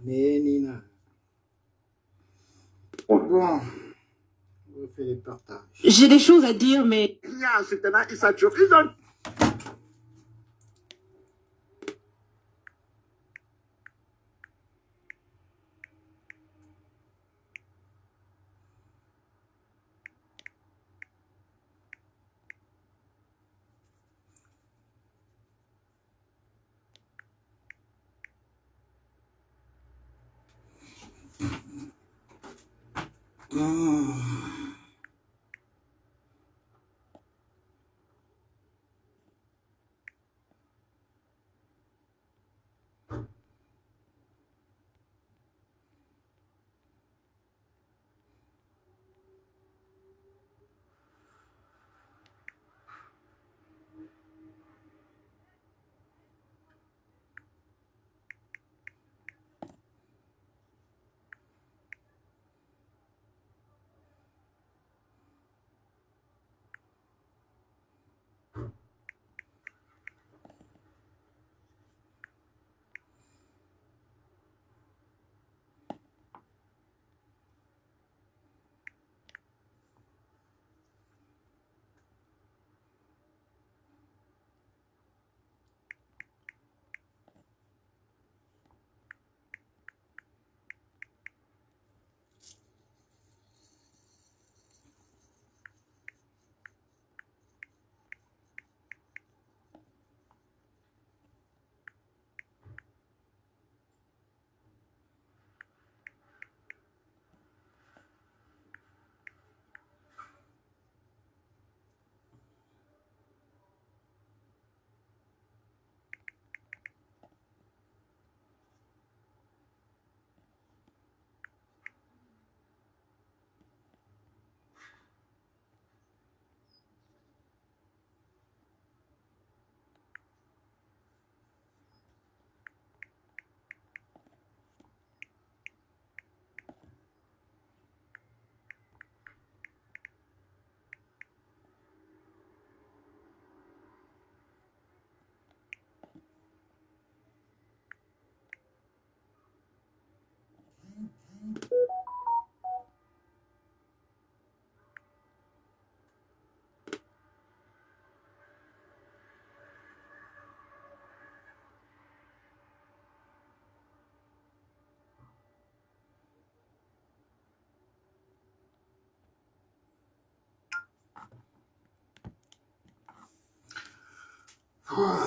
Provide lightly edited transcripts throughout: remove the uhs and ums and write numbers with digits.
Nina. Bon, on va faire les partages. J'ai des choses à dire, mais...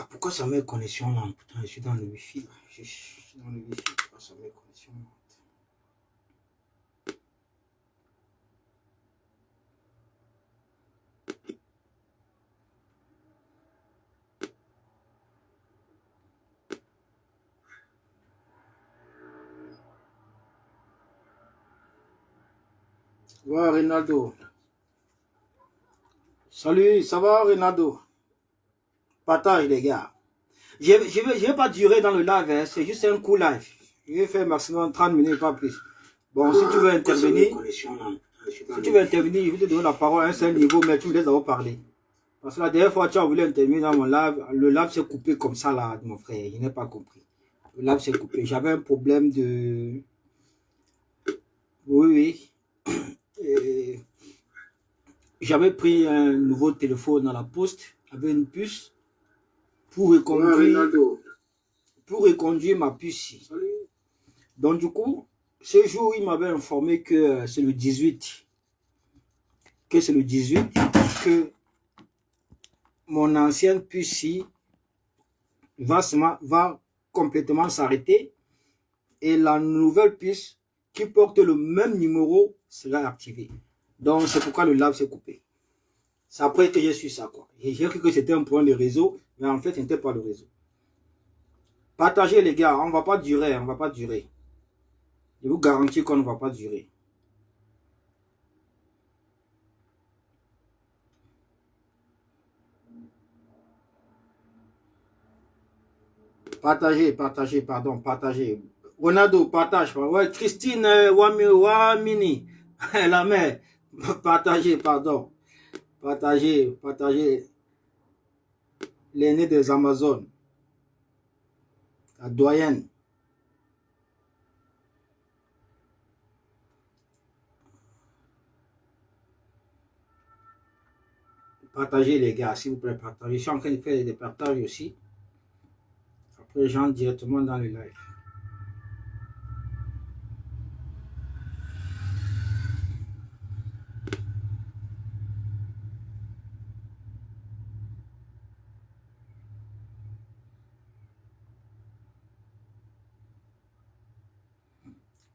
Pourquoi ça met connexion là? Putain, je suis dans le wifi. Je suis dans le wifi. Pourquoi ça met connexion là? Ouais, Ronaldo. Salut, ça va, Ronaldo? Partage, les gars. Je vais pas durer dans le live, hein. C'est juste un coup live. Je vais faire maximum 30 minutes, pas plus. Bon, si tu veux intervenir, je vais te donner la parole à un seul niveau, mais tu me laisses d'abord parler. Parce que la dernière fois, tu as voulu intervenir dans mon live, le live s'est coupé comme ça, là, mon frère. Je n'ai pas compris. Le live s'est coupé. J'avais un problème de... Oui. J'avais pris un nouveau téléphone dans la poste avec une puce pour reconduire ma puce. Donc du coup, ce jour, il m'avait informé que c'est le 18. Que mon ancienne puce va complètement s'arrêter et la nouvelle puce qui porte le même numéro sera activée. Donc c'est pourquoi le live s'est coupé. C'est après que j'ai su ça, quoi. J'ai cru que c'était un point de réseau, mais en fait, ce n'était pas le réseau. Partagez, les gars, on va pas durer. Je vous garantis qu'on ne va pas durer. Partagez. Ronaldo, partage. Ouais, Christine Wamini, la mère. Partagez, pardon. Partagez. L'aîné des Amazones. La doyenne. Partagez les gars, s'il vous plaît, partagez. Je suis en train de faire des partages aussi. Après, j'entre directement dans le live.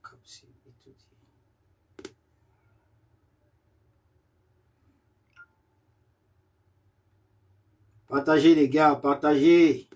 Comme si, partagez les gars, partagez.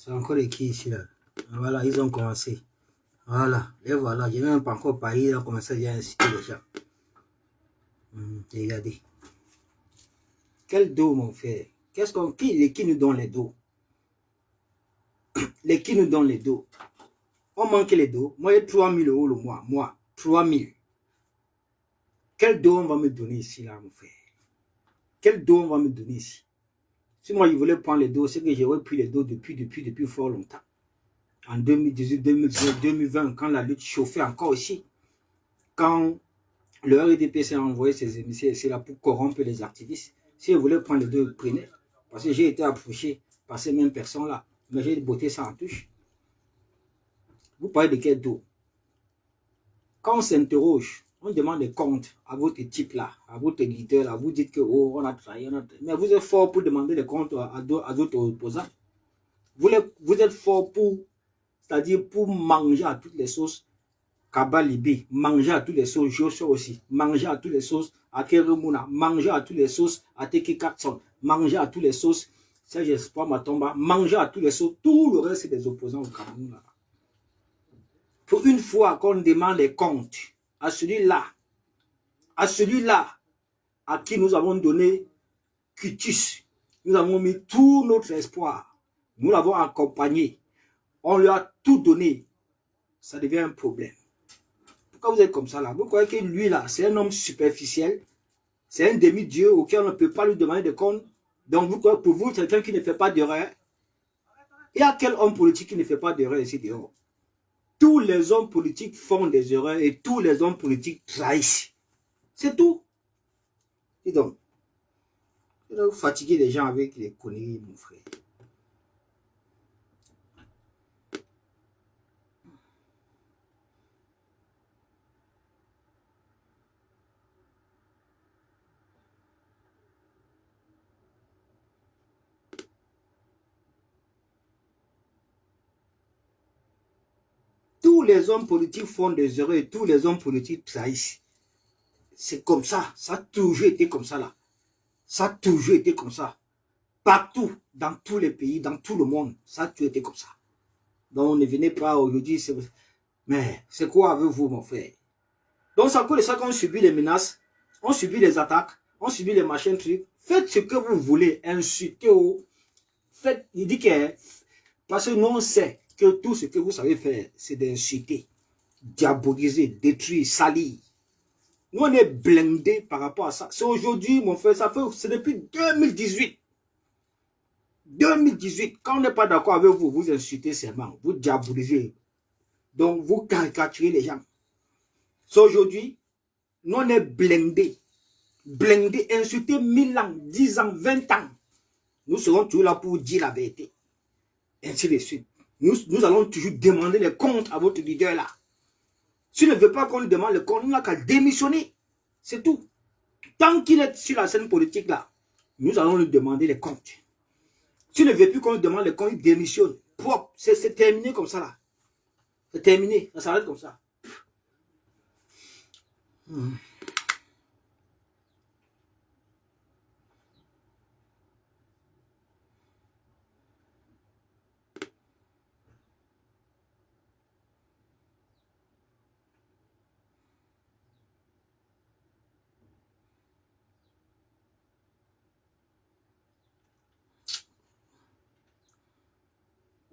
C'est encore les qui ici là. Voilà, ils ont commencé. Voilà, et voilà, je n'ai même pas encore parlé, ils ont commencé à inciter les gens. Regardez. Quel dos, mon frère? Qui nous donne les dos? Les qui nous donnent les dos? On manque les dos. Moi, j'ai 3 000 € le mois. Moi, 3 000. Quel dos on va me donner ici, là, mon frère? Quel dos on va me donner ici? Si moi, je voulais prendre les dos, c'est que j'aurais pris les dos depuis fort longtemps. En 2018, 2019, 2020, quand la lutte chauffait encore ici. Quand le RDPC a envoyé ses émissaires ici là pour corrompre les activistes. Si je voulais prendre les deux, je prenais. Parce que j'ai été approché par ces mêmes personnes-là. Mais j'ai botté ça en touche. Vous parlez de quel dos? Quand on s'interroge, on demande des comptes à votre type là, à votre leader là. Vous dites que oh, on a trahi, mais vous êtes fort pour demander des comptes à d'autres opposants. Vous êtes fort pour, c'est-à-dire pour manger à toutes les sauces. Kaba Libé, manger à toutes les sauces, Joshua aussi, manger à toutes les sauces, à Keremuna, manger à toutes les sauces, à Teki Katson, manger à toutes les sauces, Serge Espoir Matomba, manger à toutes les sauces, tout le reste c'est des opposants au Cameroun. Pour une fois qu'on demande les comptes à celui-là, à qui nous avons donné cutis, nous avons mis tout notre espoir, nous l'avons accompagné, on lui a tout donné, ça devient un problème. Pourquoi vous êtes comme ça là? Vous croyez que lui là, c'est un homme superficiel, c'est un demi-dieu auquel on ne peut pas lui demander de compte. Donc vous croyez pour vous, c'est quelqu'un qui ne fait pas d'erreur? Il y a quel homme politique qui ne fait pas d'erreur ici dehors? Tous les hommes politiques font des erreurs et tous les hommes politiques trahissent. C'est tout. Et donc, vous fatiguez les gens avec les conneries, mon frère. Tous les hommes politiques font des erreurs et tous les hommes politiques trahissent. C'est comme ça. Ça a toujours été comme ça là. Ça a toujours été comme ça. Partout, dans tous les pays, dans tout le monde, ça a toujours été comme ça. Donc ne venez pas aujourd'hui. Mais c'est quoi avec vous, mon frère? Donc c'est à cause de ça qu'on subit les menaces, on subit les attaques, on subit les machins trucs. Faites ce que vous voulez, insultez. Faites, il dit que, parce que nous on sait que tout ce que vous savez faire, c'est d'insulter, diaboliser, détruire, salir. Nous on est blindés par rapport à ça. C'est aujourd'hui, mon frère, c'est depuis 2018. 2018, quand on n'est pas d'accord avec vous, vous insultez seulement, vous diabolisez. Donc vous caricaturez les gens. C'est aujourd'hui, nous on est blindés. Blindés, insultés 1000 ans, 10 ans, 20 ans. Nous serons toujours là pour dire la vérité. Ainsi de suite. Nous allons toujours demander les comptes à votre leader là. S'il ne veut pas qu'on lui demande les comptes, il n'a qu'à démissionner. C'est tout. Tant qu'il est sur la scène politique là, nous allons lui demander les comptes. S'il ne veut plus qu'on lui demande les comptes, il démissionne. Propre. C'est terminé comme ça là. C'est terminé. Ça s'arrête comme ça.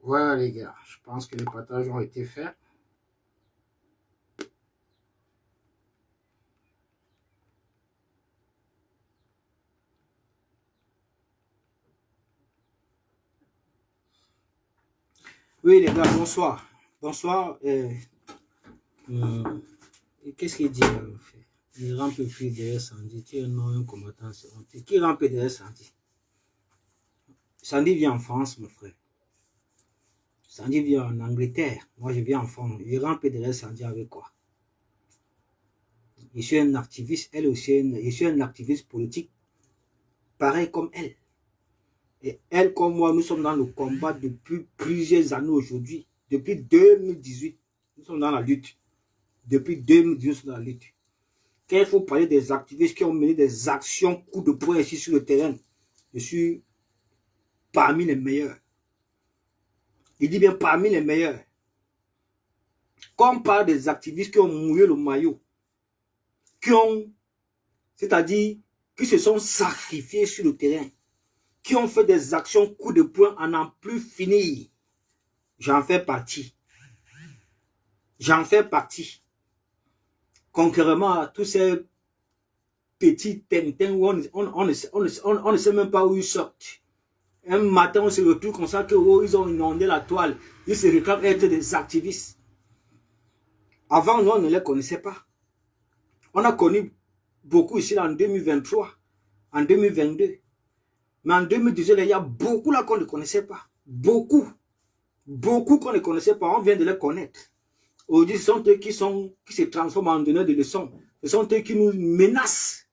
Voilà les gars, je pense que les partages ont été faits. Oui les gars, bonsoir. Bonsoir. Qu'est-ce qu'il dit en fait? Il rampe plus derrière Sandy. Tu es un combattant. Qui rampe derrière Sandy? Sandy vit en France, mon frère. Sandy vit en Angleterre. Moi, je vis en France. Je rampe derrière Sandy avec quoi? Je suis un activiste. Elle aussi, je suis un activiste politique. Pareil comme elle. Et elle comme moi, nous sommes dans le combat depuis plusieurs années aujourd'hui. Depuis 2018, nous sommes dans la lutte. Depuis 2018, nous sommes dans la lutte. Quand il faut parler des activistes qui ont mené des actions coup de poing ici sur le terrain, je suis parmi les meilleurs. Il dit bien parmi les meilleurs. Quand on parle des activistes qui ont mouillé le maillot, c'est-à-dire qui se sont sacrifiés sur le terrain, qui ont fait des actions coup de poing à n'en plus finir, j'en fais partie. J'en fais partie. Contrairement à tous ces petits tintins où on ne sait même pas où ils sortent. Un matin, on se retrouve comme ça que oh, ils ont inondé la toile. Ils se réclament être des activistes. Avant, nous, on ne les connaissait pas. On a connu beaucoup ici en 2023, en 2022. Mais en 2018, il y a beaucoup là qu'on ne connaissait pas. Beaucoup. Beaucoup qu'on ne connaissait pas. On vient de les connaître. Aujourd'hui, ce sont eux qui se transforment en donneurs de leçons. Ce sont eux qui nous menacent.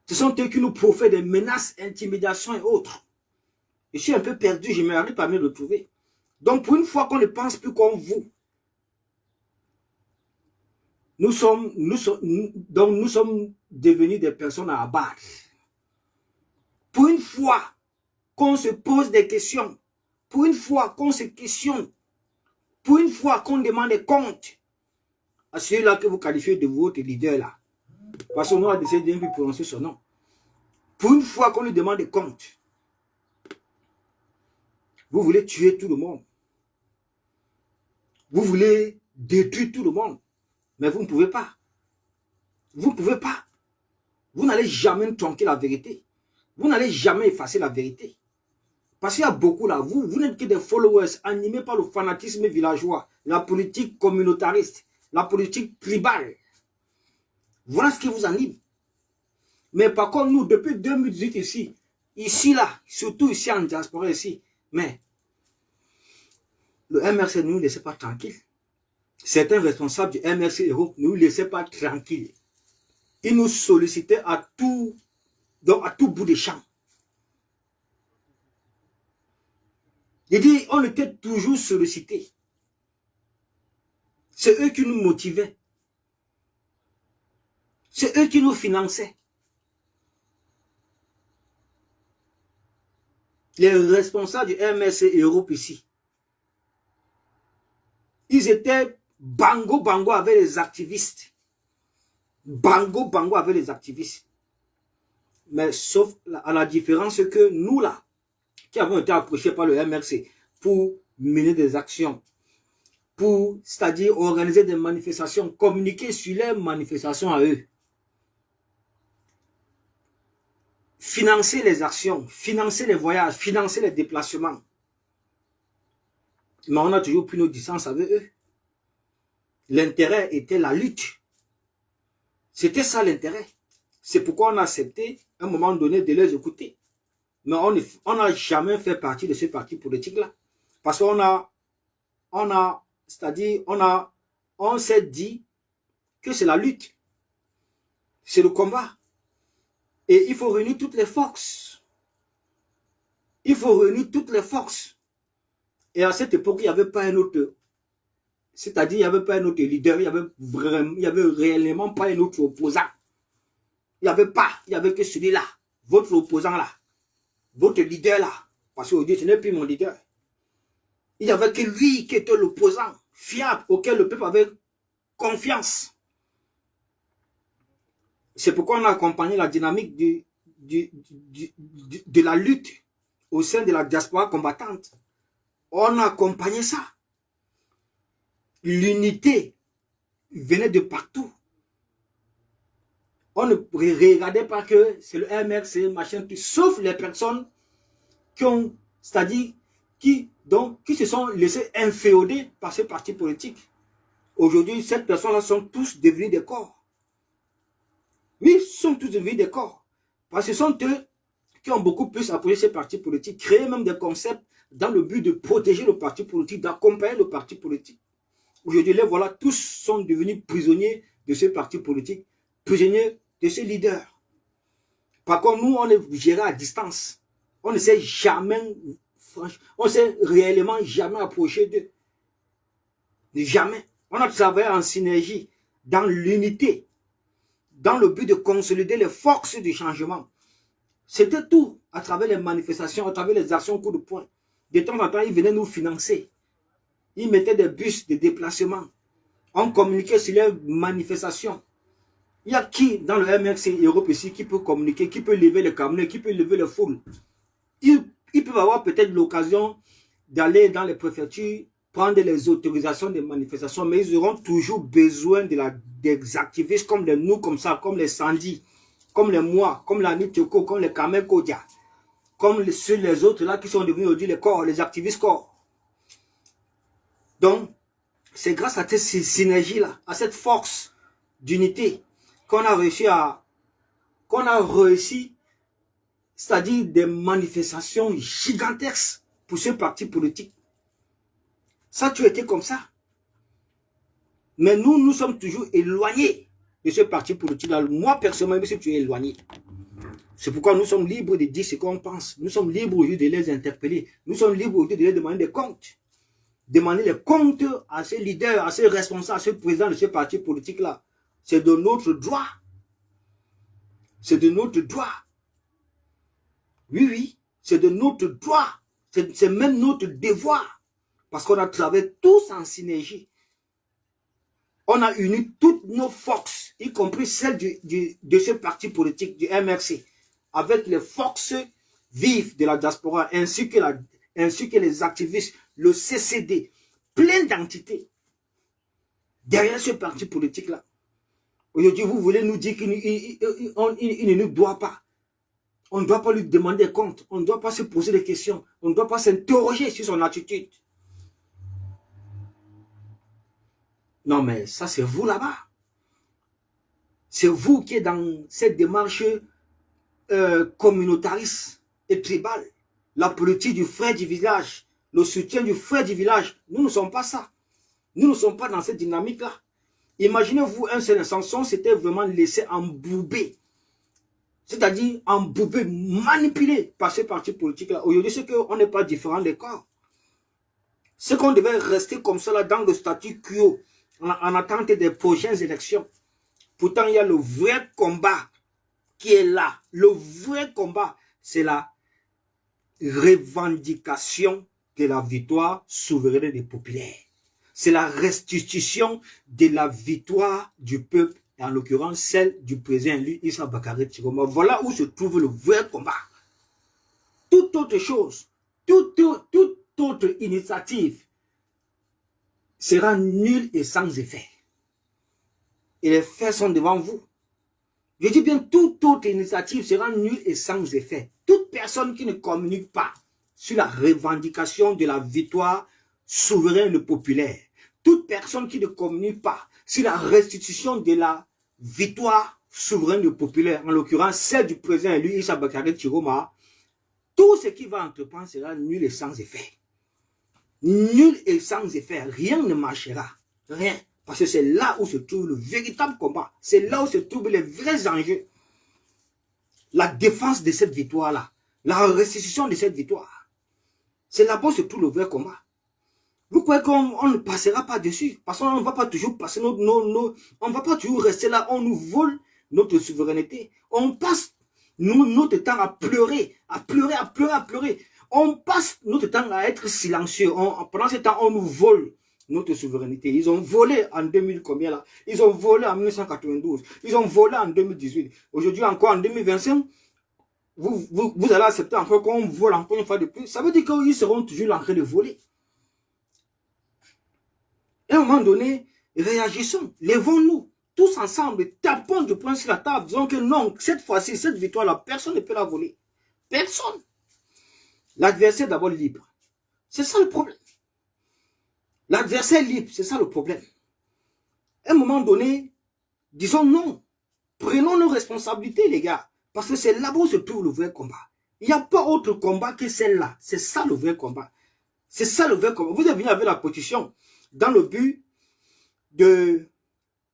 Ce sont eux qui nous profitent des menaces, intimidations et autres. Je suis un peu perdu, je m'arrive pas à me retrouver. Donc, pour une fois qu'on ne pense plus comme vous, nous sommes devenus des personnes à abattre. Pour une fois qu'on se pose des questions, pour une fois qu'on se questionne, pour une fois qu'on demande des comptes à celui-là que vous qualifiez de votre leader là, parce qu'on a décidé de ne plus prononcer son nom. Pour une fois qu'on lui demande des comptes, vous voulez tuer tout le monde. Vous voulez détruire tout le monde. Mais vous ne pouvez pas. Vous ne pouvez pas. Vous n'allez jamais tronquer la vérité. Vous n'allez jamais effacer la vérité. Parce qu'il y a beaucoup là, vous n'êtes que des followers animés par le fanatisme villageois, la politique communautariste, la politique tribale. Voilà ce qui vous anime. Mais par contre, nous, depuis 2018 ici là, surtout ici en diaspora ici, mais le MRC ne nous laissait pas tranquille. Certains responsables du MRC Europe ne nous laissaient pas tranquille. Ils nous sollicitaient à tout bout des champs. Il dit, on était toujours sollicités. C'est eux qui nous motivaient. C'est eux qui nous finançaient. Les responsables du MRC Europe ici, ils étaient bango avec les activistes. Bango avec les activistes. Mais sauf à la différence que nous là, qui avons été approchés par le MRC pour mener des actions, c'est-à-dire organiser des manifestations, communiquer sur les manifestations à eux, financer les actions, financer les voyages, financer les déplacements. Mais on a toujours pris nos distances avec eux. L'intérêt était la lutte. C'était ça l'intérêt. C'est pourquoi on a accepté, à un moment donné, de les écouter. Mais on n'a jamais fait partie de ce parti politique-là. Parce on s'est dit que c'est la lutte. C'est le combat. Et il faut réunir toutes les forces. Il faut réunir toutes les forces. Et à cette époque, il n'y avait pas un autre. C'est-à-dire, il n'y avait pas un autre leader. Il n'y avait réellement pas un autre opposant. Il n'y avait pas. Il n'y avait que celui-là. Votre opposant là. Votre leader là. Parce qu'aujourd'hui, ce n'est plus mon leader. Il n'y avait que lui qui était l'opposant fiable auquel le peuple avait confiance. C'est pourquoi on a accompagné la dynamique de la lutte au sein de la diaspora combattante. On a accompagné ça. L'unité venait de partout. On ne regardait pas que c'est le MRC, machin, sauf les personnes qui ont, c'est-à-dire qui se sont laissés inféoder par ces partis politiques. Aujourd'hui, ces personnes-là sont tous devenus des corps. Oui, sont tous devenus des corps. Parce que ce sont eux qui ont beaucoup plus appuyé ces partis politiques, créé même des concepts dans le but de protéger le parti politique, d'accompagner le parti politique. Aujourd'hui, les voilà, tous sont devenus prisonniers de ces partis politiques, prisonniers de ces leaders. Par contre, nous, on est géré à distance. On ne s'est jamais, on ne s'est réellement jamais approché d'eux. Jamais. On a travaillé en synergie, dans l'unité, dans le but de consolider les forces du changement. C'était tout, à travers les manifestations, à travers les actions coup de poing. De temps en temps, ils venaient nous financer. Ils mettaient des bus de déplacement. On communiquait sur les manifestations. Il y a qui dans le MRC Europe ici qui peut communiquer, qui peut lever les camions, qui peut lever les foules. Ils peuvent avoir peut-être l'occasion d'aller dans les préfectures, prendre les autorisations des manifestations, mais ils auront toujours besoin des activistes comme nous, comme ça, comme les Sandy, comme les moi, comme la Nitoko, comme les Kamel Kodia, comme les autres là qui sont devenus aujourd'hui les corps, les activistes corps. Donc, c'est grâce à cette synergie-là, à cette force d'unité qu'on a réussi, c'est-à-dire des manifestations gigantesques pour ce parti politique. Ça a toujours été comme ça. Mais nous sommes toujours éloignés de ce parti politique-là. Moi, personnellement, je suis éloigné. C'est pourquoi nous sommes libres de dire ce qu'on pense. Nous sommes libres aujourd'hui de les interpeller. Nous sommes libres aujourd'hui de les demander des comptes. Demander les comptes à ces leaders, à ces responsables, à ces présidents de ce parti politique-là. C'est de notre droit. C'est de notre droit. Oui, oui, c'est de notre droit. C'est même notre devoir. Parce qu'on a travaillé tous en synergie. On a uni toutes nos forces, y compris celles de ce parti politique, du MRC, avec les forces vives de la diaspora, ainsi que les activistes, le CCD, plein d'entités derrière ce parti politique-là. Aujourd'hui, vous voulez nous dire qu'il ne nous doit pas. On ne doit pas lui demander compte. On ne doit pas se poser des questions. On ne doit pas s'interroger sur son attitude. Non, mais ça, c'est vous là-bas. C'est vous qui êtes dans cette démarche communautariste et tribale. La politique du frère du village, le soutien du frère du village. Nous ne sommes pas ça. Nous ne sommes pas dans cette dynamique-là. Imaginez-vous un seul instant, si on s'était vraiment laissé embouber, c'est-à-dire embouber, manipulé par ce parti politique-là. Aujourd'hui, c'est qu'on n'est pas différent des corps. C'est qu'on devait rester comme ça là dans le statu quo, en attente des prochaines élections. Pourtant, il y a le vrai combat qui est là. Le vrai combat, c'est la revendication de la victoire souveraine des populaires. C'est la restitution de la victoire du peuple, en l'occurrence celle du président élu Issa Bakary Chiroma. Voilà où se trouve le vrai combat. Toute autre chose, toute autre initiative sera nulle et sans effet. Et les faits sont devant vous. Je dis bien, toute autre initiative sera nulle et sans effet. Toute personne qui ne communique pas sur la revendication de la victoire souveraine populaire, toute personne qui ne communique pas sur la restitution de la victoire souveraine populaire, en l'occurrence celle du président élu Issa Bakary Chiroma, tout ce qui va entreprendre sera nul et sans effet. Nul et sans effet, rien ne marchera. Rien. Parce que c'est là où se trouve le véritable combat. C'est là où se trouvent les vrais enjeux. La défense de cette victoire-là. La restitution de cette victoire. C'est là-bas où se trouve le vrai combat. Vous croyez qu'on ne passera pas dessus? Parce qu'on ne va pas toujours passer on ne va pas toujours rester là. On nous vole notre souveraineté. On passe notre temps à pleurer, à pleurer, à pleurer, à pleurer. On passe notre temps à être silencieux. Pendant ce temps, on nous vole notre souveraineté. Ils ont volé en 2000 combien là? Ils ont volé en 1992. Ils ont volé en 2018. Aujourd'hui encore en 2025, vous allez accepter encore qu'on vole encore une fois de plus. Ça veut dire qu'ils seront toujours en train de voler. Et à un moment donné, réagissons, lèvons-nous, tous ensemble, tapons du poing sur la table, disons que non, cette fois-ci, cette victoire-là, personne ne peut la voler. Personne. L'adversaire est d'abord libre. C'est ça le problème. L'adversaire est libre, c'est ça le problème. À un moment donné, disons non. Prenons nos responsabilités, les gars. Parce que c'est là-bas où se trouve le vrai combat. Il n'y a pas autre combat que celle-là. C'est ça le vrai combat. C'est ça le vrai combat. Vous êtes venu avec la position dans le but de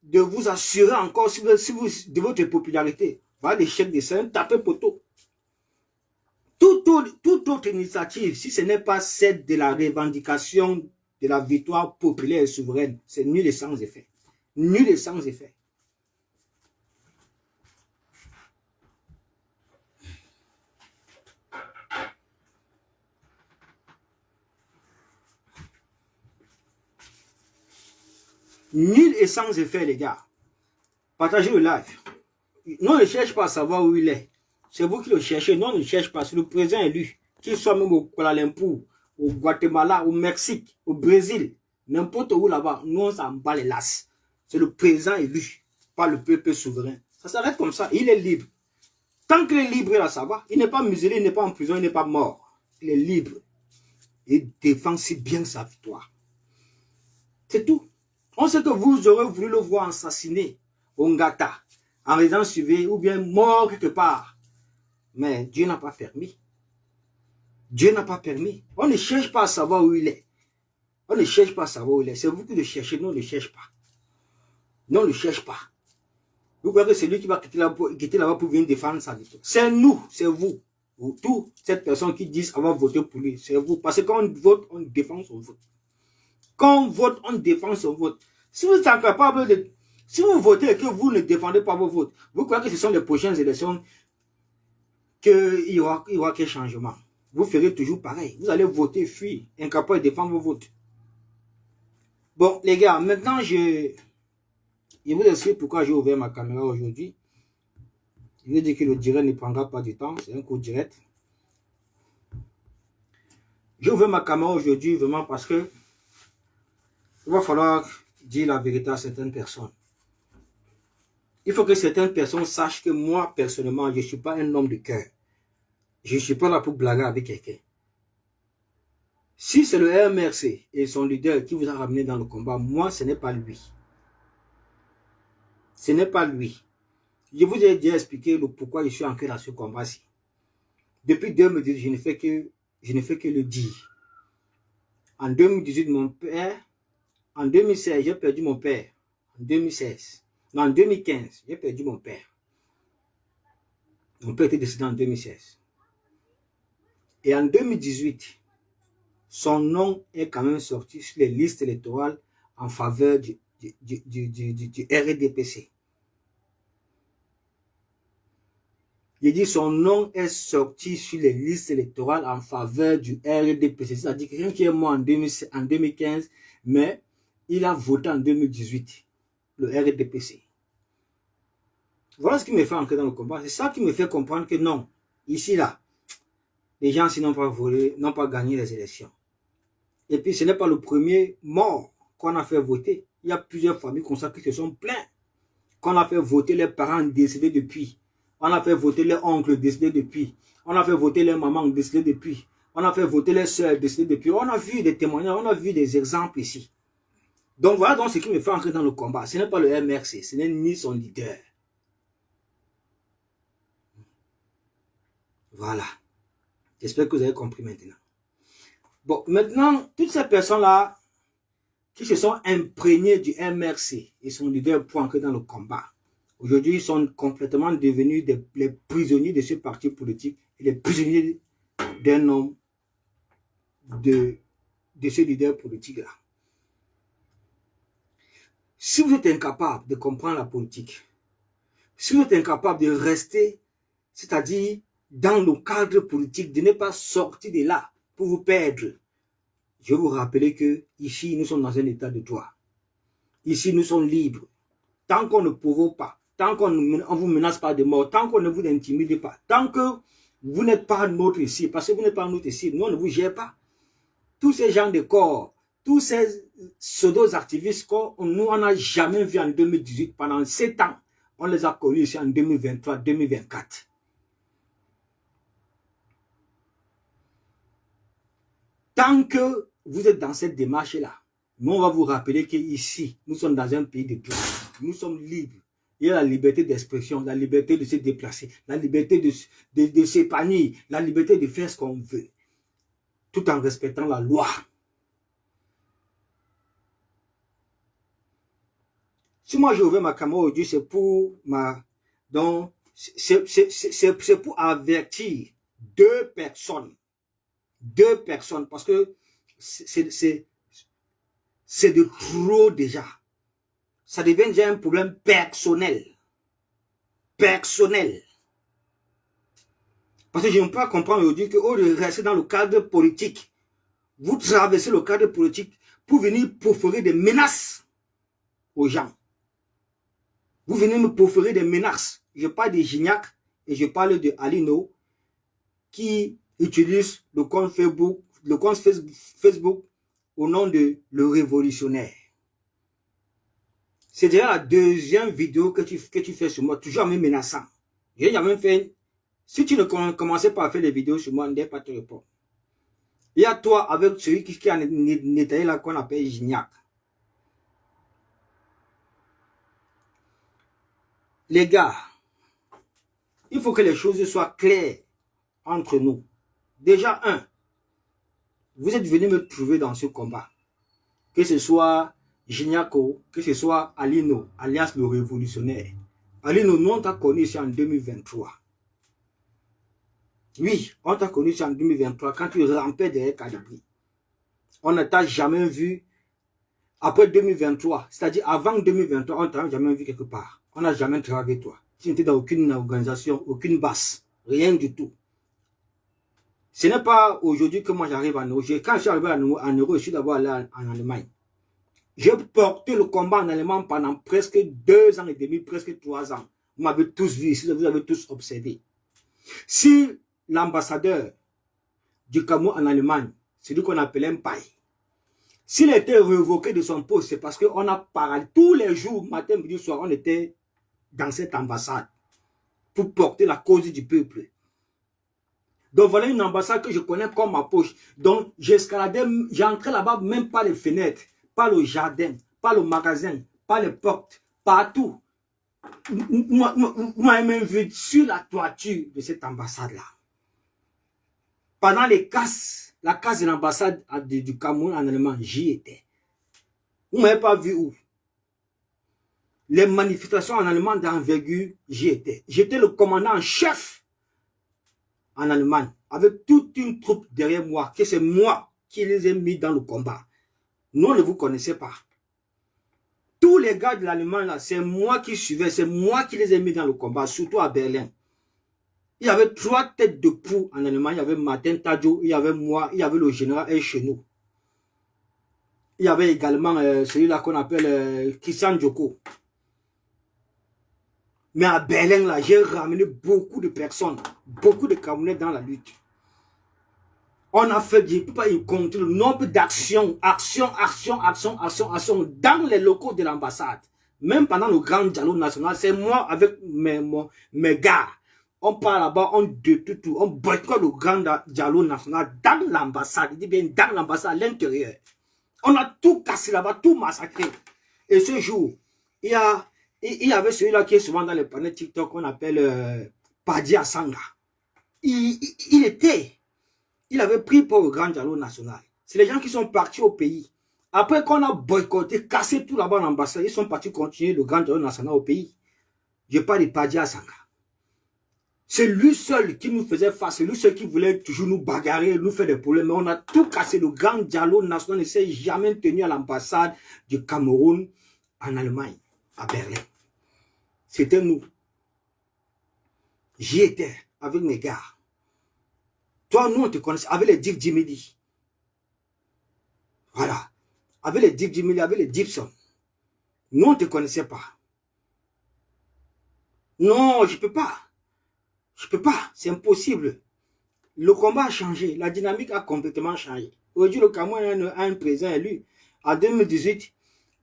vous assurer encore si vous, de votre popularité. Voilà l'échec des scènes, tapez poteau. Toute autre initiative, si ce n'est pas celle de la revendication de la victoire populaire et souveraine, c'est nul et sans effet. Nul et sans effet. Nul et sans effet, les gars. Partagez le live. Non, ne cherche pas à savoir où il est. C'est vous qui le cherchez. Non, ne cherche pas. C'est le président élu. Qu'il soit même au Kuala Lumpur, au Guatemala, au Mexique, au Brésil, n'importe où là-bas. Nous, on s'en bat les lasses. C'est le président élu, pas le peuple souverain. Ça s'arrête comme ça. Il est libre. Tant qu'il est libre, là, ça va. Il n'est pas muselé, il n'est pas en prison, il n'est pas mort. Il est libre. Il défend si bien sa victoire. C'est tout. On sait que vous aurez voulu le voir assassiné au Ngata, en résidence surveillée, ou bien mort quelque part. Mais Dieu n'a pas permis. Dieu n'a pas permis. On ne cherche pas à savoir où il est. On ne cherche pas à savoir où il est. C'est vous qui le cherchez. Non, on ne cherche pas. Non, on ne cherche pas. Vous croyez que c'est lui qui va quitter là-bas pour venir défendre sa victoire. C'est nous, c'est vous. Toute cette personne qui dit avoir voté pour lui, c'est vous. Parce que quand on vote, on défend son vote. Quand on vote, on défend son vote. Si vous êtes incapable de... Si vous votez et que vous ne défendez pas vos votes, vous croyez que ce sont les prochaines élections qu'il y aura quel changement? Vous ferez toujours pareil. Vous allez voter, fuir, incapable de défendre vos votes. Bon, les gars, maintenant, je vous explique pourquoi j'ai ouvert ma caméra aujourd'hui. Je veux dire que le direct ne prendra pas du temps. C'est un coup direct. J'ai ouvert ma caméra aujourd'hui vraiment parce que il va falloir dire la vérité à certaines personnes. Il faut que certaines personnes sachent que moi, personnellement, je ne suis pas un homme de cœur. Je ne suis pas là pour blaguer avec quelqu'un. Si c'est le RMRC et son leader qui vous a ramené dans le combat, moi, ce n'est pas lui. Ce n'est pas lui. Je vous ai déjà expliqué le pourquoi je suis ancré dans ce combat-ci. Depuis 2018, je ne fais que le dire. En 2018, mon père, en 2016, j'ai perdu mon père. En 2016. Non, en 2015, j'ai perdu mon père. Mon père était décédé en 2016. Et en 2018, son nom est quand même sorti sur les listes électorales en faveur du RDPC. Il dit son nom est sorti sur les listes électorales en faveur du RDPC. C'est-à-dire que quelqu'un qui est mort en 2015, mais il a voté en 2018, le RDPC. Voilà ce qui me fait entrer dans le combat. C'est ça qui me fait comprendre que non, ici, là, les gens n'ont pas volé, n'ont pas gagné les élections. Et puis, ce n'est pas le premier mort qu'on a fait voter. Il y a plusieurs familles comme ça qui se sont plaints. Qu'on a fait voter les parents décédés depuis. On a fait voter les oncles décédés depuis. On a fait voter les mamans décédées depuis. On a fait voter les soeurs décédées depuis. On a vu des témoignages, on a vu des exemples ici. Donc voilà donc ce qui me fait entrer dans le combat. Ce n'est pas le MRC, ce n'est ni son leader. Voilà. J'espère que vous avez compris maintenant. Bon, maintenant, toutes ces personnes-là qui se sont imprégnées du MRC et son leader pour entrer dans le combat, aujourd'hui, ils sont complètement devenus les prisonniers de ce parti politique et les prisonniers d'un homme de ce leader politique-là. Si vous êtes incapable de comprendre la politique, si vous êtes incapable de rester, c'est-à-dire dans le cadre politique, de ne pas sortir de là pour vous perdre, je vais vous rappeler que ici, nous sommes dans un état de droit. Ici, nous sommes libres. Tant qu'on ne provoque pas, tant qu'on ne vous menace pas de mort, tant qu'on ne vous intimide pas, tant que Vous n'êtes pas notre ici, parce que vous n'êtes pas notre ici. Nous, on ne vous gère pas. Tous ces gens de corps, tous ces pseudo-activistes, nous, on n'a jamais vu en 2018, pendant 7 ans. On les a connus ici en 2023, 2024. Tant que vous êtes dans cette démarche-là, nous, on va vous rappeler qu'ici, nous sommes dans un pays de droit. Nous sommes libres. Il y a la liberté d'expression, la liberté de se déplacer, la liberté de s'épanouir, la liberté de faire ce qu'on veut, tout en respectant la loi. Si moi j'ai ouvert ma caméra aujourd'hui, c'est pour donc c'est pour avertir deux personnes, parce que c'est de trop déjà. Ça devient déjà un problème personnel. Parce que je ne peux pas comprendre aujourd'hui qu'au lieu de rester dans le cadre politique, vous traversez le cadre politique pour venir proférer des menaces aux gens. Vous venez me proférer des menaces. Je parle de Gignac et je parle de Alino qui utilise le compte Facebook au nom de Le Révolutionnaire. C'est déjà la deuxième vidéo que tu fais sur moi, toujours même menaçant. J'ai jamais fait. Si tu ne commençais pas à faire des vidéos sur moi, on ne devait pas te répondre. Il y a toi avec celui qui a nettoyé là qu'on appelle Gignac. Les gars, il faut que les choses soient claires entre nous. Déjà, vous êtes venus me trouver dans ce combat. Que ce soit Gignako, que ce soit Alino, alias Le Révolutionnaire. Alino, nous on t'a connu ici en 2023. Oui, on t'a connu ici en 2023 quand tu rampais derrière Calibri. On ne t'a jamais vu après 2023, c'est-à-dire avant 2023, on ne t'a jamais vu quelque part. On n'a jamais travaillé avec toi. Tu n'étais dans aucune organisation, aucune base, rien du tout. Ce n'est pas aujourd'hui que moi j'arrive en Euro. Quand je suis arrivé en Euro, je suis d'abord allé en Allemagne. J'ai porté le combat en Allemagne pendant presque 2 ans et demi, presque 3 ans. Vous m'avez tous vu ici, vous avez tous observé. Si l'ambassadeur du Cameroun en Allemagne, celui qu'on appelait un paille, s'il était révoqué de son poste, c'est parce qu'on a parlé tous les jours, matin, midi, soir, on était dans cette ambassade pour porter la cause du peuple. Donc voilà une ambassade que je connais comme ma poche. Donc j'escaladais, j'entrais là-bas même pas les fenêtres, pas le jardin, pas le magasin, pas les portes, partout. Moi, même vu sur la toiture de cette ambassade-là. Pendant les casses, la casse de l'ambassade du Cameroun en Allemagne, j'y étais. Vous ne m'avez pas vu où? Les manifestations en Allemagne d'envergure, j'y étais. J'étais le commandant en chef en Allemagne, avec toute une troupe derrière moi, que c'est moi qui les ai mis dans le combat. Nous ne vous connaissez pas. Tous les gars de l'Allemagne, là, c'est moi qui suivais, c'est moi qui les ai mis dans le combat, surtout à Berlin. Il y avait 3 têtes de proue en Allemagne. Il y avait Martin Tadjo, il y avait moi, il y avait le général Elchenou. Il y avait également celui-là qu'on appelle Christian Djoko. Mais à Berlin, là, j'ai ramené beaucoup de personnes, beaucoup de Camerounais dans la lutte. On a fait, je ne peux pas y compter le nombre d'actions, action, dans les locaux de l'ambassade. Même pendant le grand dialogue national, c'est moi avec mes gars. On part là-bas, on détruit tout, on boycotte le grand dialogue national dans l'ambassade. Il dit bien dans l'ambassade, à l'intérieur. On a tout cassé là-bas, tout massacré. Et ce jour, il y avait celui-là qui est souvent dans les panneaux TikTok qu'on appelle Padi Asanga. Il avait pris pour le grand dialogue national. C'est les gens qui sont partis au pays. Après qu'on a boycotté, cassé tout là-bas en ambassade, ils sont partis continuer le grand dialogue national au pays. Je parle de Padi Asanga. C'est lui seul qui nous faisait face, c'est lui seul qui voulait toujours nous bagarrer, nous faire des problèmes. Mais on a tout cassé. Le grand dialogue national ne s'est jamais tenu à l'ambassade du Cameroun en Allemagne, à Berlin. C'était nous. J'y étais avec mes gars. Toi, nous, on te connaissait avec les Dick Jimmy. Voilà. Avec les Dick Jimmy, avec les Gibson. Nous, on ne te connaissait pas. Non, je ne peux pas. Je ne peux pas. C'est impossible. Le combat a changé, la dynamique a complètement changé. Aujourd'hui, le Cameroun a un président élu. En 2018,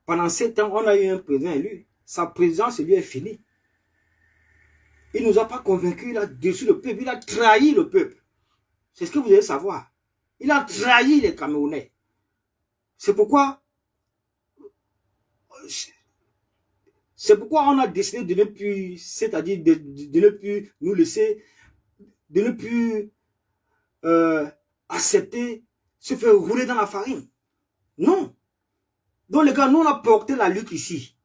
pendant 7 ans, on a eu un président élu. Sa présidence lui est finie. Il ne nous a pas convaincus, il a déçu le peuple, il a trahi le peuple. C'est ce que vous devez savoir. Il a trahi les Camerounais. C'est pourquoi on a décidé de ne plus, c'est-à-dire de ne plus nous laisser, de ne plus accepter se faire rouler dans la farine. Non. Donc les gars, nous on a porté la lutte ici.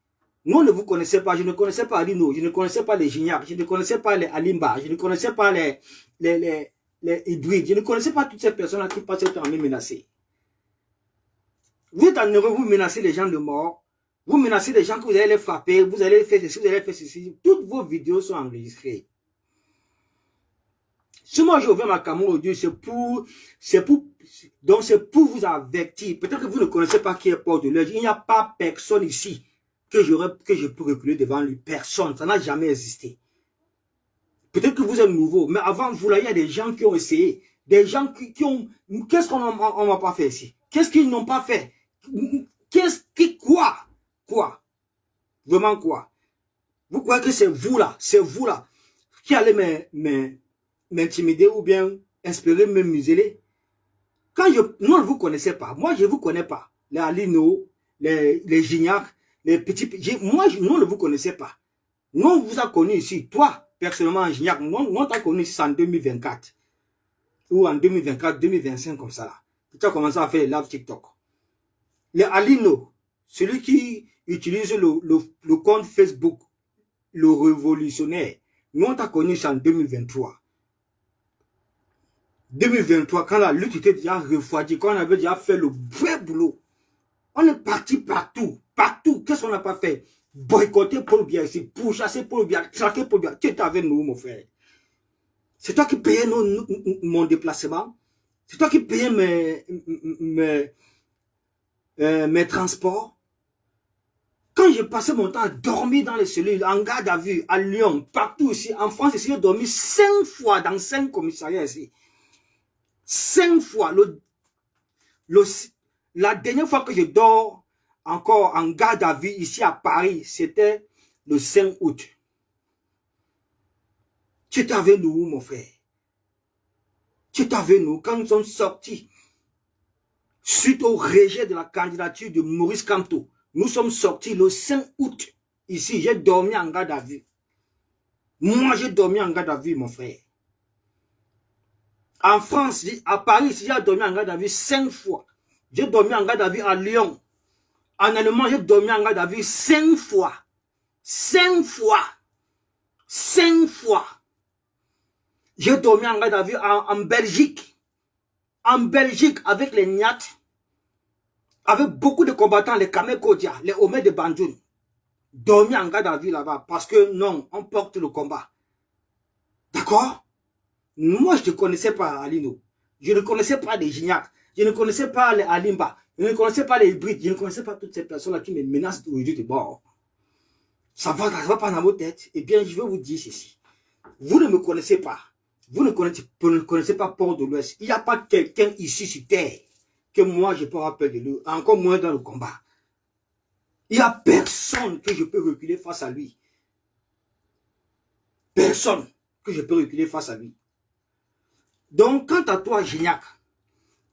Nous on ne vous connaissait pas, je ne connaissais pas Alino, je ne connaissais pas les Gignac, je ne connaissais pas les Alimba, je ne connaissais pas les hybrides, je ne connaissais pas toutes ces personnes qui passaient le temps à me menacer. Vous êtes en heureux, vous menacez les gens de mort, vous menacez les gens que vous allez les frapper, vous allez faire ceci, vous allez faire ceci. Toutes vos vidéos sont enregistrées. Si moi j'ai ouvert ma caméra audio, c'est pour vous avertir. Peut-être que vous ne connaissez pas qui est Paul Deleuze. Il n'y a pas personne ici que je peux reculer devant lui. Personne. Ça n'a jamais existé. Peut-être que vous êtes nouveau, mais avant vous, là, il y a des gens qui ont essayé. Des gens qui ont... Qu'est-ce qu'on n'a pas fait ici? Qu'est-ce qu'ils n'ont pas fait? Quoi? Quoi? Vraiment quoi? Vous croyez que c'est vous là qui allez m'intimider ou bien espérer me museler? Non, ne vous connaissez pas. Moi, je ne vous connais pas. Les Alino, les Gignac, les petits... Moi, non, ne vous connaissez pas. Nous, on vous a connu ici. Toi, personnellement, Gignac, on t'a connu ici en 2024. Ou en 2024, 2025, comme ça là. Tu as commencé à faire les live TikTok. Les Alino, celui qui utilise le compte Facebook, le révolutionnaire, nous, on t'a connu ici en 2023. 2023, quand la lutte était déjà refroidie, quand on avait déjà fait le vrai boulot, on est parti partout, partout. Qu'est-ce qu'on n'a pas fait? Boycotter Paul Biya ici, pourchasser Paul Biya, traquer Paul Biya. Tu étais avec nous, mon frère. C'est toi qui payais mon déplacement. C'est toi qui payais mes transports. Quand j'ai passé mon temps à dormir dans les cellules, en garde à vue, à Lyon, partout ici, en France, j'ai dormi 5 fois dans 5 commissariats ici. 5 fois. La dernière fois que je dors encore en garde à vue ici à Paris, c'était le 5 août. Tu étais avec nous, mon frère. Tu étais avec nous quand nous sommes sortis. Suite au rejet de la candidature de Maurice Kamto, nous sommes sortis le 5 août. Ici, j'ai dormi en garde à vue. Moi, j'ai dormi en garde à vue, mon frère. En France, à Paris, j'ai dormi en garde à vue 5 fois. J'ai dormi en garde à vue à Lyon. En Allemagne, j'ai dormi en garde à vue 5 fois. 5 fois. 5 fois. J'ai dormi en garde à vue en Belgique. En Belgique, avec les Nyat. Avec beaucoup de combattants, les Kamekodia, les Omé de Bandoun. Dormi en garde à vue là-bas. Parce que non, on porte le combat. D'accord? Moi, je ne connaissais pas Alino. Je ne connaissais pas les Gignac. Je ne connaissais pas les Alimba. Je ne connaissais pas les hybrides. Je ne connaissais pas toutes ces personnes-là qui me menacent aujourd'hui de bord. Ça va pas dans vos têtes. Eh bien, je vais vous dire ceci. Vous ne me connaissez pas. Vous ne connaissez pas Port de l'Ouest. Il n'y a pas quelqu'un ici sur terre que moi, je peux rappeler de lui. Encore moins dans le combat. Il n'y a personne que je peux reculer face à lui. Personne que je peux reculer face à lui. Donc, quant à toi, Gignac,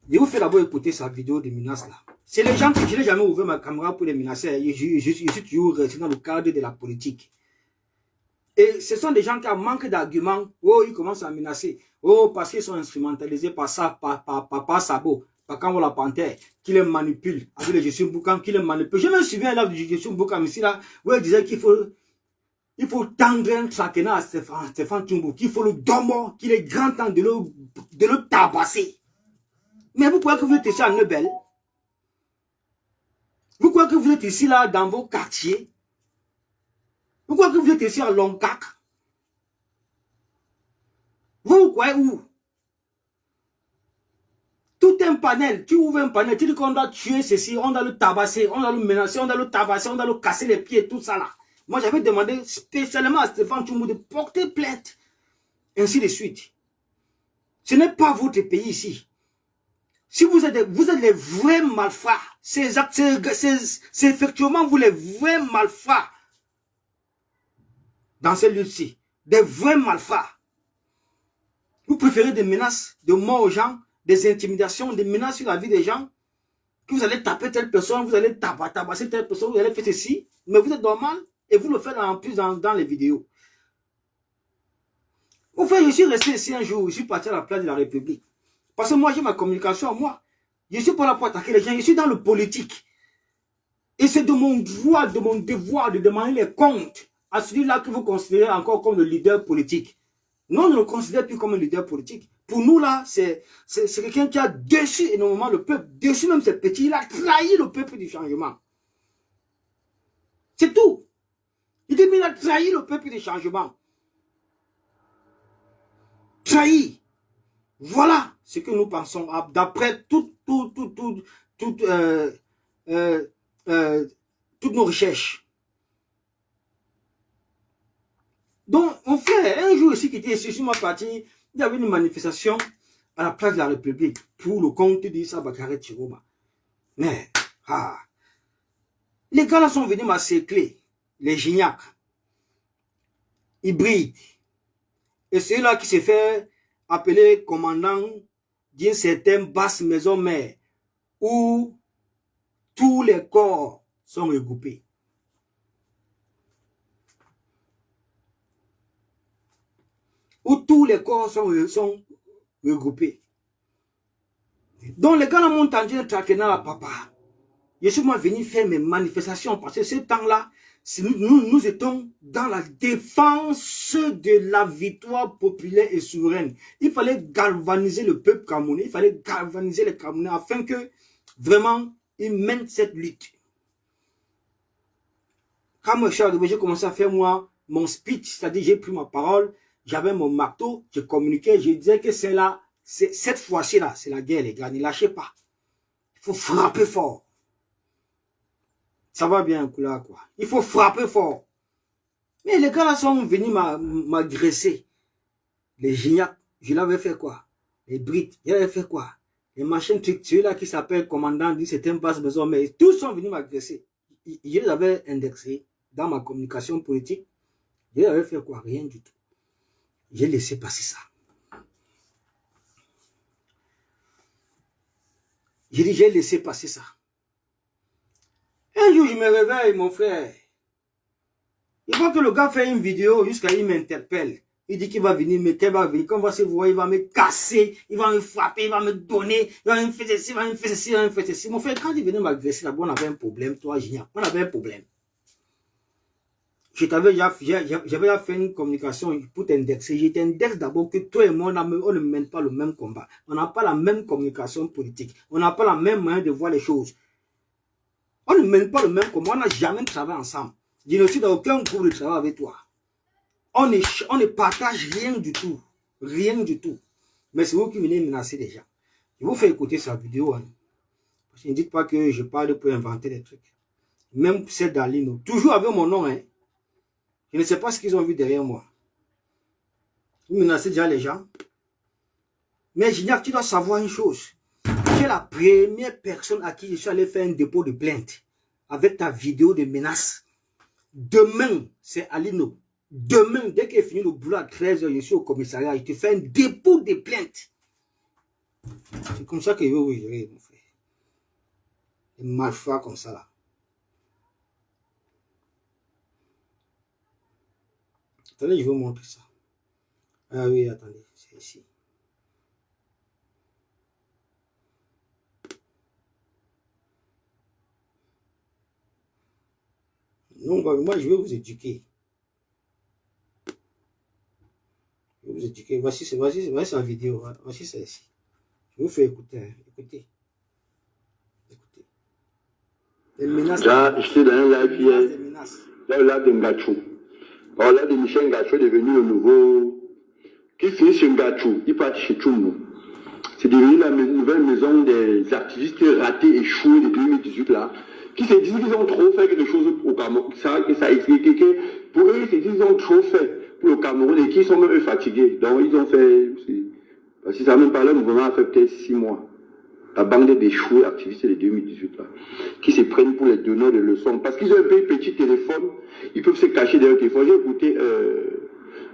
je vous fais d'abord écouter sa vidéo de menace là. C'est les gens que je n'ai jamais ouvert ma caméra pour les menacer. Je suis toujours resté dans le cadre de la politique. Et ce sont des gens qui ont manque d'arguments. Oh, ils commencent à menacer. Oh, parce qu'ils sont instrumentalisés par ça, par Sabo, par Kamala Panthère, qui les manipule avec les gestions Boukam, qui les manipule. Je me souviens là de gestion Boukam ici là, où elle disait qu'il faut tendre un traquenard à Stéphane Tchoumbo, qu'il faut le dormir, qu'il est grand temps de le tabasser. Mais vous croyez que vous êtes ici à Nebel? Vous croyez que vous êtes ici là dans vos quartiers? Vous croyez que vous êtes ici à Longcac? Vous croyez où? Tout un panel, tu ouvres un panel, tu dis qu'on doit tuer ceci, on doit le tabasser, on doit le menacer, on doit le tabasser, on doit le casser les pieds, tout ça là. Moi j'avais demandé spécialement à Stéphane Tchoumbo de porter plainte. Ainsi de suite. Ce n'est pas votre pays ici. Si vous êtes les vrais malfrats, c'est effectivement vous les vrais malfrats dans cette lutte-ci. Des vrais malfrats. Vous préférez des menaces de mort aux gens, des intimidations, des menaces sur la vie des gens, que vous allez taper telle personne, vous allez tabasser telle personne, vous allez faire ceci, mais vous êtes normal et vous le faites en plus dans les vidéos. Enfin, je suis resté ici un jour, je suis parti à la place de la République. Parce que moi, j'ai ma communication à moi. Je ne suis pas là pour attaquer les gens, je suis dans le politique. Et c'est de mon droit, de mon devoir de demander les comptes à celui-là que vous considérez encore comme le leader politique. Nous, on ne le considère plus comme un leader politique. Pour nous, là, c'est quelqu'un qui a déçu énormément le peuple, déçu même ses petits, il a trahi le peuple du changement. C'est tout. Il dit, mais il a trahi le peuple du changement. Trahi. Voilà ce que nous pensons d'après toutes nos recherches. Donc, on fait un jour ici qui était sur ma partie, il y avait une manifestation à la place de la République pour le compte d'Issa Bakary Chiroma. Mais, les gars là sont venus m'assécler, les Gignacs, hybrides. Et c'est là qui s'est fait appeler commandant d'une certaine basse maison mère où tous les corps sont regroupés. Où tous les corps sont regroupés. Donc les gars m'ont entendu traquer dans la papa. Je suis moi venu faire mes manifestations parce que ce temps-là, nous étions dans la défense de la victoire populaire et souveraine. Il fallait galvaniser le peuple camerounais, il fallait galvaniser les Camerounais afin que vraiment ils mènent cette lutte. Quand moi je suis arrivé, j'ai commencé à faire moi mon speech, c'est-à-dire j'ai pris ma parole, j'avais mon marteau, je communiquais, je disais que c'est là, cette fois-ci là, c'est la guerre les gars, ne lâchez pas. Il faut frapper fort. Ça va bien, quoi. Il faut frapper fort. Mais les gars là sont venus m'agresser. Les Gignacs, je l'avais fait quoi? Les Brites, je l'avais fait quoi? Les machines trucs, celui-là qui s'appelle commandant, dit c'était une basse maison, mais tous sont venus m'agresser. Je les avais indexés dans ma communication politique. Je l'avais fait quoi? Rien du tout. J'ai laissé passer ça. J'ai dit, j'ai laissé passer ça. Un jour, je me réveille, mon frère. Il voit que le gars fait une vidéo jusqu'à il m'interpelle. Il dit qu'il va venir, mais qu'il va venir. Quand on va se voir, il va me casser, il va me frapper, il va me donner, il va me faire ceci, il va me faire ceci, il va me faire ceci. Mon frère, quand il venait m'agresser là-bas, on avait un problème, toi, Gignac. On avait un problème. J'avais déjà fait une communication pour t'indexer. Je t'indexe d'abord que toi et moi, on ne mène pas le même combat. On n'a pas la même communication politique. On n'a pas la même manière de voir les choses. On ne mène pas le même combat. On n'a jamais travaillé ensemble. Je ne suis dans aucun groupe de travail avec toi. On ne partage rien du tout. Rien du tout. Mais c'est vous qui venez menacer les gens. Je vous fais écouter sa vidéo. Hein. Parce que ne dites pas que je parle pour inventer des trucs. Même celle d'Alino. Toujours avec mon nom. Hein. Je ne sais pas ce qu'ils ont vu derrière moi. Vous menacez déjà les gens. Mais Gignac, tu dois savoir une chose. Tu es la première personne à qui je suis allé faire un dépôt de plainte. Avec ta vidéo de menace. Demain, c'est Alino. Demain, dès qu'il est fini le boulot à 13h, je suis au commissariat. Je te fais un dépôt de plainte. C'est comme ça que je veux vous gérer, mon frère. Des malfrats comme ça là. Attendez, je vais vous montrer ça. Ah oui, attendez, c'est ici. Non, moi, je vais vous éduquer. Je vais vous éduquer. Voici la vidéo. Voici ça ici. Je vous fais écouter. Hein. Écoutez. Écoutez. Les menaces. Là, j'étais dans un live hier. Là, le lac de Ngachou. Alors là, de Michel Ngachou est devenu le nouveau. Qui finit chez Ngachou, il part chez Tchoumou. C'est devenu la nouvelle maison des activistes ratés, échoués de 2018 là. Qui se disent qu'ils ont trop fait quelque chose au Cameroun. Ça explique que pour eux, ils se disent qu'ils ont trop fait pour le Cameroun et qu'ils sont même fatigués. Donc ils ont fait. Parce que ça même pas, le mouvement a fait peut-être 6 mois. La bande d'échoués activistes de 2018 là, qui se prennent pour les donneurs de leçons. Parce qu'ils ont un petit téléphone, ils peuvent se cacher derrière le téléphone. J'ai écouté,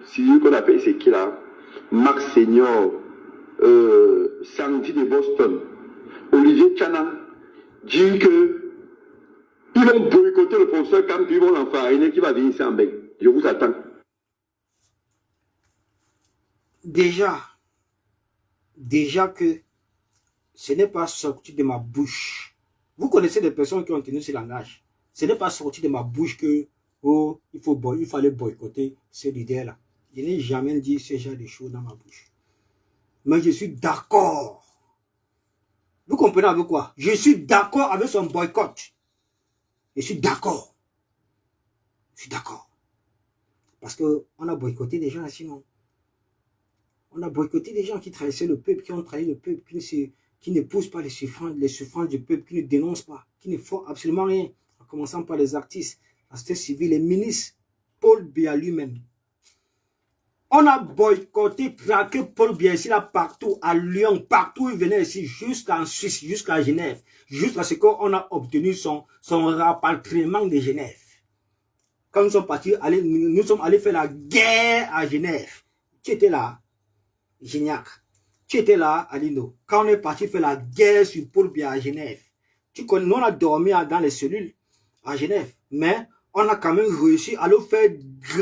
celui qu'on appelle, c'est qui là? Max Senior, Sandy de Boston, Olivier Chana, dit que ils vont boycotter le professeur Kam, ils vont l'enfariner, qui va venir ici en bec. Je vous attends. Déjà que ce n'est pas sorti de ma bouche. Vous connaissez des personnes qui ont tenu ce langage. Ce n'est pas sorti de ma bouche que oh, il fallait boycotter ce leader-là. Je n'ai jamais dit ce genre de choses dans ma bouche. Mais je suis d'accord. Vous comprenez avec quoi? Je suis d'accord avec son boycott. Je suis d'accord. Je suis d'accord. Parce qu'on a boycotté des gens sinon. On a boycotté des gens qui trahissaient le peuple, qui ont trahi le peuple, qui ne poussent pas les suffrages du peuple, qui ne dénoncent pas, qui ne font absolument rien. En commençant par les artistes, la société civile, les ministres, Paul Biya lui-même. On a boycotté, traqué Paul Biya ici, là, partout, à Lyon, partout il venait ici, jusqu'en Suisse, jusqu'à Genève, jusqu'à ce qu'on a obtenu son rapatriement de Genève. Quand nous sommes partis, nous sommes allés faire la guerre à Genève. Tu étais là, Gignac. Tu étais là, Alino. Quand on est parti faire la guerre sur Paul Biya à Genève. Tu connais, nous on a dormi dans les cellules à Genève. Mais on a quand même réussi à le faire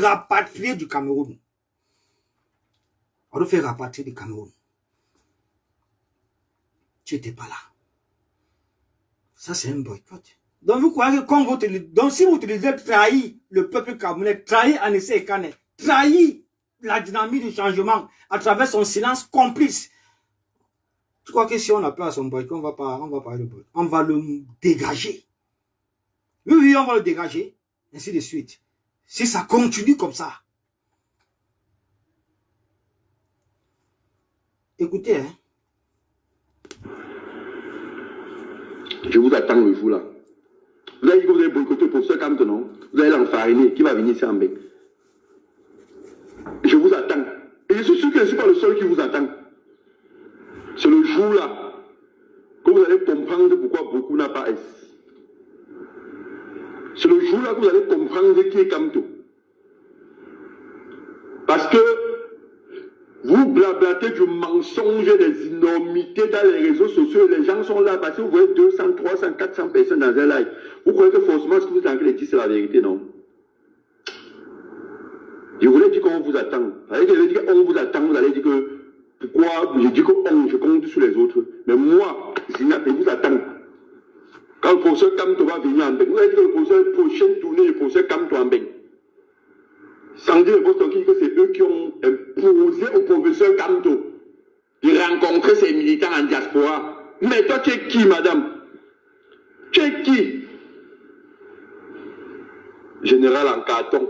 rapatrier du Cameroun. On le fait rapatrier du Cameroun. Tu n'étais pas là. Ça, c'est un boycott. Donc, vous croyez que donc, si vous utilisez trahir le peuple camerounais, trahir Anissé Ekane, trahir la dynamique du changement à travers son silence complice, tu crois que si on a peur à son boycott, on va pas le boycott. On va le dégager. Oui, on va le dégager. Ainsi de suite. Si ça continue comme ça. Écoutez, hein. Je vous attends le jour là. Vous avez dit que vous allez boycotter pour ce camp, non? Vous allez l'enfariner, qui va venir ici en bec. Je vous attends. Et je suis sûr que je ne suis pas le seul qui vous attend. C'est le jour là que vous allez comprendre pourquoi beaucoup n'a pas S. C'est le jour là que vous allez comprendre qui est Kamto. Parce que vous blablatez du mensonge et des énormités dans les réseaux sociaux. Les gens sont là parce que vous voyez 200, 300, 400 personnes dans un live. Vous croyez que forcément ce que vous êtes en train de dire c'est la vérité, non? Je voulais dire qu'on vous attend. Je voulais dire qu'on vous attend, vous allez dire que pourquoi je dis que je compte sur les autres. Mais moi, je vous attends. Quand le professeur Kamto va venir en Beng, vous allez dire que le professeur prochaine tournée, le professeur Kamto en Beng. Sans dire que c'est eux qui ont imposé au professeur Kamto de rencontrer ses militants en diaspora. Mais toi, tu es qui, madame? Tu es qui? Général en carton.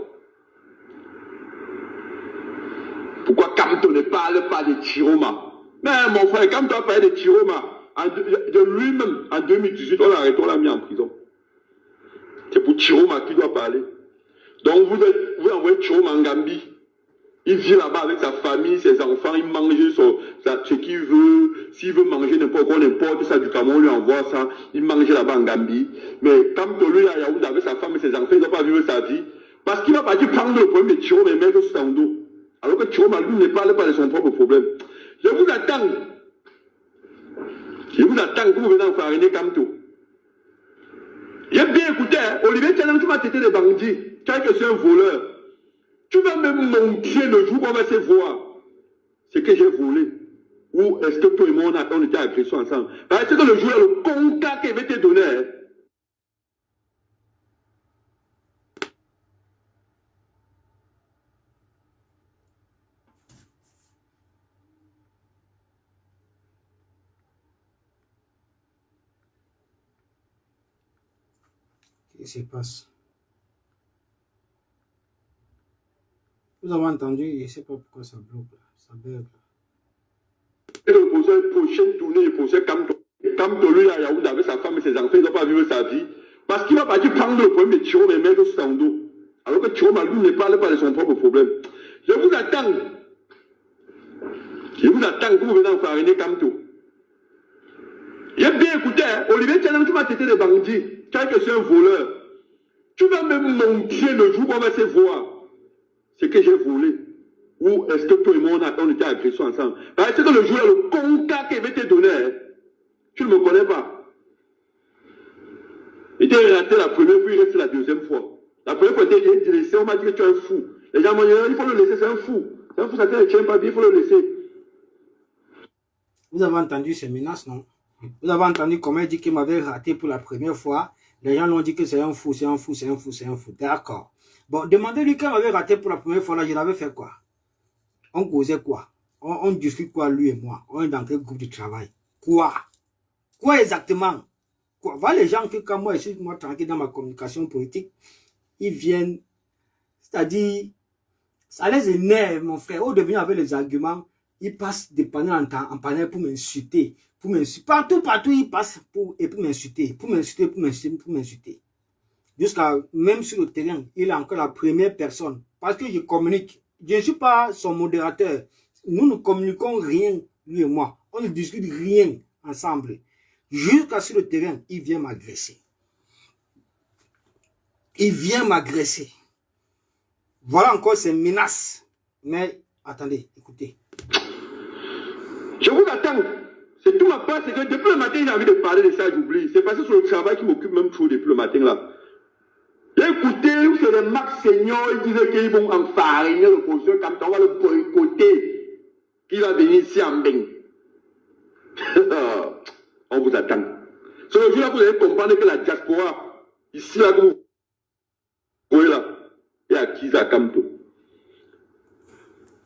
Pourquoi Kamto ne parle pas de Chiroma? Mais mon frère, Kamto a parlé de Chiroma. De lui-même, en 2018, on l'a arrêté, on l'a mis en prison. C'est pour Chiroma qui doit parler. Donc vous envoyez Chiroma en Gambie. Il vit là-bas avec sa famille, ses enfants, il mange ce qu'il veut. S'il veut manger n'importe quoi, n'importe ça du Cameroun, on lui envoie ça. Il mange là-bas en Gambie. Mais Kamto, lui, à Yaoundé, avec sa femme et ses enfants, il ne doit pas vivre sa vie. Parce qu'il va partir prendre le problème de Chiroma et mettre sur son dos. Alors que Chiroma, lui, ne parle pas de son propre problème. Je vous attends. Je vous attends que vous venez enfariner Kamto. J'ai bien écouté, hein? Olivier Tchanan, tu m'as traité de bandit. Tu as que c'est un voleur. Tu vas me montrer le jour qu'on va se voir. C'est que j'ai volé. Ou est-ce que toi et moi, on était agressés ensemble? Parce que le jour là, le contact qu'il avait été donné, hein? Qu'est-ce qui se passe? Vous avez entendu, je ne sais pas pourquoi ça bloque, ça bug. Et le professeur prochaine tournée, le professeur Kamto, lui, à Yaoundé, avec sa femme et ses enfants, il ne doit pas vivre sa vie. Parce qu'il va partir prendre le problème de Chiroma et mettre sur son dos. Alors que Chiroma, lui, ne parle pas de son propre problème. Je vous attends. Je vous attends que vous venez en fariner comme tout. J'ai bien écouté, hein? Olivier Tchanem, tu m'as traité de bandit. Tu as que c'est un voleur. Tu vas me montrer le jour où on va se voir ce que j'ai volé. Ou est-ce que toi et moi, on était agressés ensemble? Parce que le jour, le conca qui avait été donné, hein, tu ne me connais pas. Il était raté la première fois, il reste la deuxième fois. La première fois, il était laissé, on m'a dit que tu es un fou. Les gens m'ont dit, il faut le laisser, c'est un fou. C'est un fou, ça ne tient pas bien, il faut le laisser. Vous avez entendu ces menaces, non? Vous avez entendu comment il dit qu'il m'avait raté pour la première fois. Les gens l'ont dit que c'est un fou, c'est un fou, c'est un fou, c'est un fou. D'accord. Bon, demandez-lui qu'il m'avait raté pour la première fois, là, je l'avais fait quoi? On causait quoi? On discute quoi, lui et moi? On est dans quel groupe de travail? Quoi? Quoi exactement? Quoi? Voilà les gens que quand moi, je suis moi tranquille dans ma communication politique, ils viennent, c'est-à-dire, ça les énerve, mon frère. Au devenir avec les arguments, ils passent de panel en panel pour m'insulter. Partout, ils passent pour m'insulter. Jusqu'à, même sur le terrain, il est encore la première personne. Parce que je communique. Je ne suis pas son modérateur. Nous ne communiquons rien, lui et moi. On ne discute rien ensemble. Jusqu'à sur le terrain, il vient m'agresser. Voilà encore ces menaces. Mais, attendez, écoutez. Je vous attends. C'est tout ma part, c'est que depuis le matin, j'ai envie de parler de ça, j'oublie. C'est parce que c'est le travail qui m'occupe même trop depuis le matin là. J'ai écouté, c'est les Max Seigneur, ils disaient qu'ils vont enfariner l'opposition, comme ça, on va le boycotter. Qu'il va venir ici en bain. On vous attend. C'est le jour là que vous allez comprendre que la diaspora, ici là, que vous voyez là, est acquise à Kamto.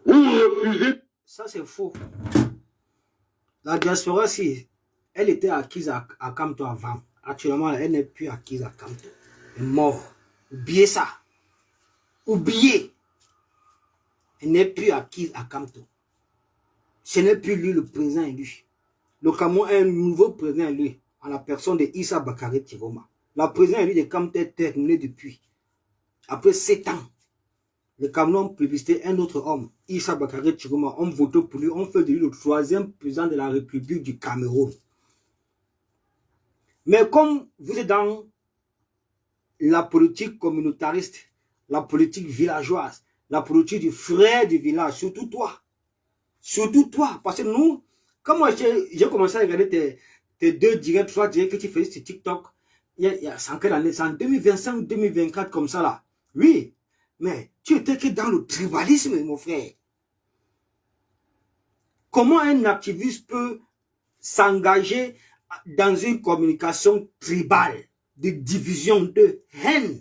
Vous refusez. Ça, c'est faux. La diaspora, si elle était acquise à Kamto avant, actuellement, elle n'est plus acquise à Kamto. Elle est morte. Oubliez ça. Oubliez. Elle n'est plus acquise à Kamto. Ce n'est plus lui le président élu. Le Cameroun a un nouveau président élu, en la personne de Issa Bakary Tiroma. La présidence élu de Kamto est terminée depuis. Après 7 ans. Le Cameroun a publicité un autre homme, Issa Bakary Tiroma. On vote pour lui, on fait de lui le 3e président de la République du Cameroun. Mais comme vous êtes dans la politique communautariste, la politique villageoise, la politique du frère du village, surtout toi, parce que nous, quand moi j'ai commencé à regarder tes 2 directs, 3 directs que tu fais sur TikTok, c'est en quelle année? C'est en 2025, 2024 comme ça là. Oui, mais tu étais que dans le tribalisme, mon frère. Comment un activiste peut s'engager dans une communication tribale, de division, de haine?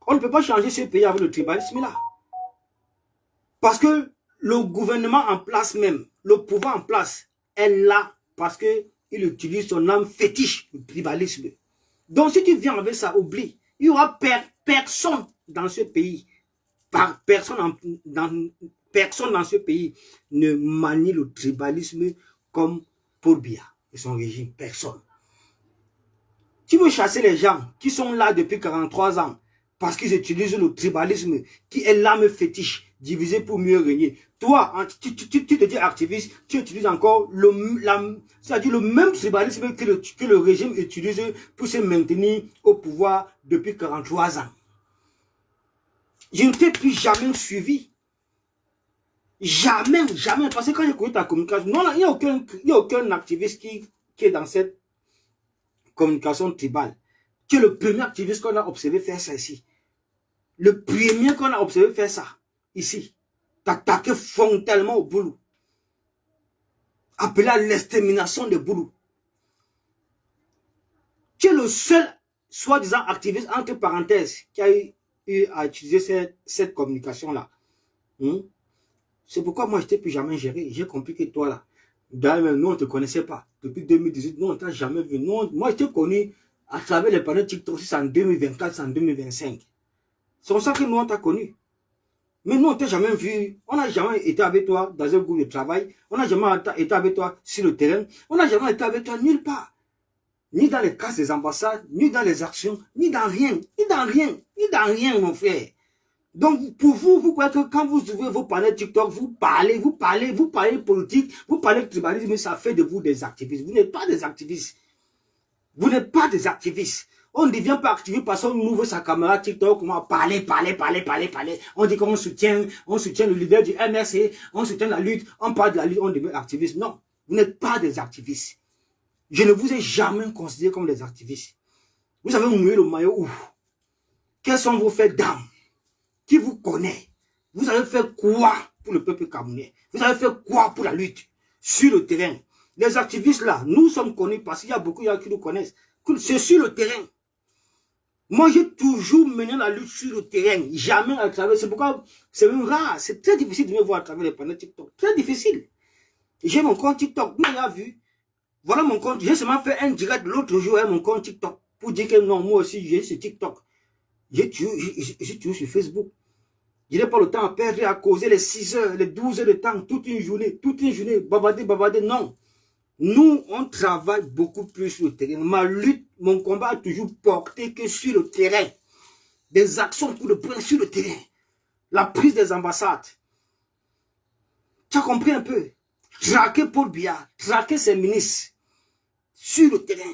On ne peut pas changer ce pays avec le tribalisme là. Parce que le gouvernement en place même, le pouvoir en place, est là parce qu'il utilise son âme fétiche, le tribalisme. Donc si tu viens avec ça, oublie. Il n'y aura personne dans ce pays, personne dans ce pays ne manie le tribalisme comme Paul Biya et son régime. Personne. Tu veux chasser les gens qui sont là depuis 43 ans parce qu'ils utilisent le tribalisme qui est l'âme fétiche, divisée pour mieux régner. Toi, tu te dis activiste, tu utilises encore c'est-à-dire le même tribalisme que le régime utilise pour se maintenir au pouvoir depuis 43 ans. Je ne t'ai plus jamais suivi. Jamais. Parce que quand j'ai connu ta communication, non, il n'y a aucun activiste qui est dans cette communication tribale. Tu es le premier activiste qu'on a observé faire ça ici. Le premier qu'on a observé faire ça ici. T'attaquer frontalement au boulot. Appelé à l'extermination des boulots. Tu es le seul, soi-disant activiste, entre parenthèses, qui a eu à utiliser cette communication-là. C'est pourquoi moi, je ne t'ai plus jamais géré. J'ai compris que toi, là, d'ailleurs, nous, on ne te connaissait pas. Depuis 2018, nous, on ne t'a jamais vu. Moi, je t'ai connu à travers les panneaux TikTok, c'est en 2024, c'est en 2025. C'est pour ça que nous, on t'a connu. Mais nous, on ne t'a jamais vu. On n'a jamais été avec toi dans un groupe de travail. On n'a jamais été avec toi sur le terrain. On n'a jamais été avec toi nulle part. Ni dans les cases des ambassades, ni dans les actions, ni dans rien. Ni dans rien, mon frère. Donc, pour vous, vous croyez que quand vous ouvrez vos panels TikTok, vous parlez politique, vous parlez tribalisme, mais ça fait de vous des activistes. Vous n'êtes pas des activistes. Vous n'êtes pas des activistes. On ne devient pas activiste parce qu'on ouvre sa caméra TikTok, on va parler. On dit qu'on soutient le leader du MRC, on soutient la lutte, on parle de la lutte, on devient activiste. Non, vous n'êtes pas des activistes. Je ne vous ai jamais considéré comme des activistes. Vous avez mouillé le maillot où? Quels sont vos faits d'âme? Qui vous connaît? Vous avez fait quoi pour le peuple camerounais? Vous avez fait quoi pour la lutte sur le terrain? Les activistes là, nous sommes connus parce qu'il y a beaucoup de gens qui nous connaissent. C'est sur le terrain. Moi, j'ai toujours mené la lutte sur le terrain. Jamais à travers. C'est pourquoi c'est rare. C'est très difficile de me voir à travers les panneaux TikTok. Très difficile. J'ai mon compte TikTok. Vous l'avez vu. Voilà mon compte. J'ai seulement fait un direct l'autre jour à mon compte TikTok. Pour dire que non, moi aussi, j'ai ce TikTok. J'ai toujours sur Facebook. Je n'ai pas le temps à perdre à causer les 6 heures, les 12 heures de temps, toute une journée, bavarder, non. Nous, on travaille beaucoup plus sur le terrain. Ma lutte, mon combat a toujours porté que sur le terrain. Des actions pour le point sur le terrain. La prise des ambassades. Tu as compris un peu? Traquer Paul Biya, traquer ses ministres sur le terrain.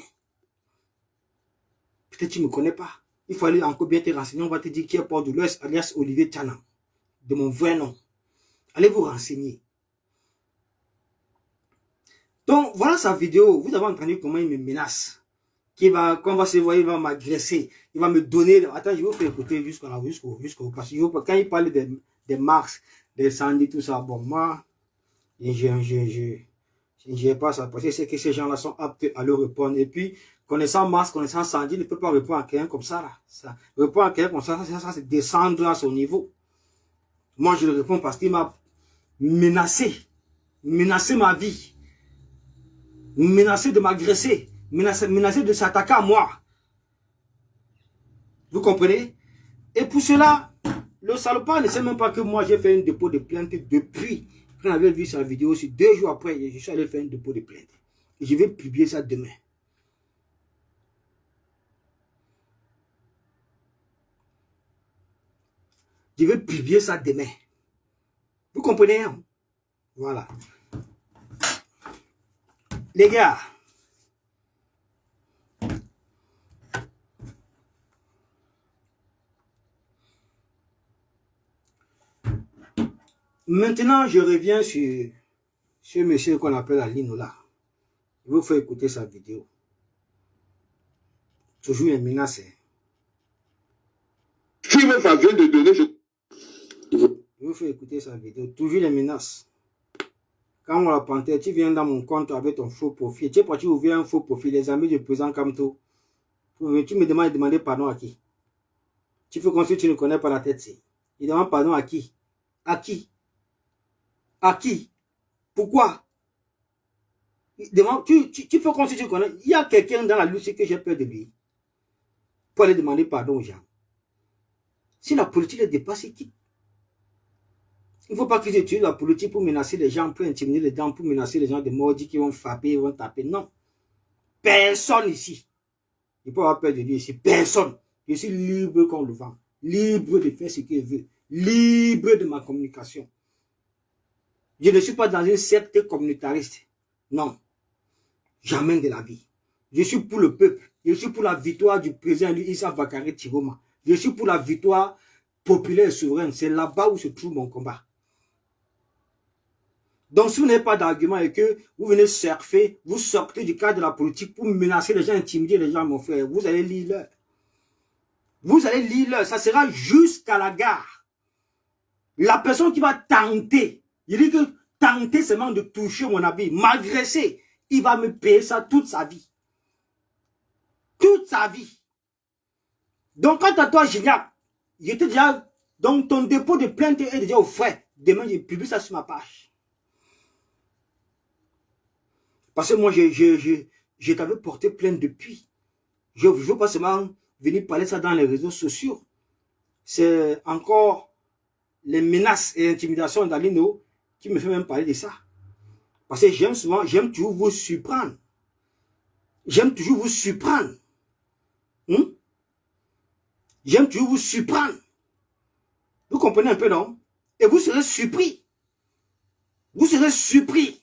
Peut-être que tu ne me connais pas. Il faut aller encore bien te renseigner. On va te dire qui est Port de l'Ouest, alias Olivier Tchana, de mon vrai nom. Allez vous renseigner. Donc, voilà sa vidéo. Vous avez entendu comment il me menace. Quand on va se voir, il va m'agresser. Il va me donner... Attends, je vais vous faire écouter jusqu'au... Parce que quand il parle des Marx, des Sandy, tout ça, bon, moi, je n'ai pas ça. Parce que c'est que ces gens-là sont aptes à leur répondre. Et puis, connaissant Marx, connaissant Sandy, il ne peut pas répondre à quelqu'un comme ça, là. Répondre à quelqu'un comme ça, c'est descendre à son niveau. Moi, je le réponds parce qu'il m'a menacé ma vie. Menacé de m'agresser, menacé de s'attaquer à moi. Vous comprenez? Et pour cela, le salopard ne sait même pas que moi j'ai fait un dépôt de plainte depuis. Quand on avait vu sa vidéo, aussi 2 jours après, je suis allé faire un dépôt de plainte. Et je vais publier ça demain. Je vais publier ça demain. Vous comprenez? Hein? Voilà. Les gars, maintenant je reviens sur ce monsieur qu'on appelle Alino là. Je vous fais écouter sa vidéo. Toujours une menace. Tu me fais de donner, Je vous fais écouter sa vidéo. Toujours les menaces. Quand on la panthère, tu viens dans mon compte avec ton faux profil. Tu es parti ouvrir un faux profil. Les amis du président Kamto. Tu me demandes de demander pardon à qui? Tu fais comme si tu ne connais pas la tête. Il demande pardon à qui? À qui? À qui? Pourquoi? Tu fais comme si tu connais. Il y a quelqu'un dans la lutte que j'ai peur de lui. Pour aller demander pardon aux gens. Si la politique est dépassée, quitte. Il ne faut pas qu'ils utilisent la politique pour menacer les gens, pour intimider les gens, pour menacer les gens de maudits qui vont frapper, ils vont taper. Non. Personne ici. Il ne peut avoir peur de lui ici. Personne. Je suis libre comme le vent. Libre de faire ce qu'il veut. Libre de ma communication. Je ne suis pas dans une secte communautariste. Non. Jamais de la vie. Je suis pour le peuple. Je suis pour la victoire du président Issa Bakary Tiroma. Je suis pour la victoire populaire et souveraine. C'est là-bas où se trouve mon combat. Donc, si vous n'avez pas d'argument et que vous venez surfer, vous sortez du cadre de la politique pour menacer les gens, intimider les gens, mon frère, vous allez lire l'heure. Vous allez lire l'heure. Ça sera jusqu'à la gare. La personne qui va tenter, il dit que tenter seulement de toucher mon habit, m'agresser, il va me payer ça toute sa vie. Toute sa vie. Donc, quant à toi, Gignac, j'étais déjà, donc ton dépôt de plainte est déjà au frais. Demain, je publie ça sur ma page. Parce que moi, je t'avais porté plainte depuis. Je ne veux pas seulement venir parler ça dans les réseaux sociaux. C'est encore les menaces et intimidations d'Alino qui me fait même parler de ça. Parce que j'aime toujours vous surprendre. J'aime toujours vous surprendre. J'aime toujours vous surprendre. Vous comprenez un peu, non? Et vous serez surpris. Vous serez surpris.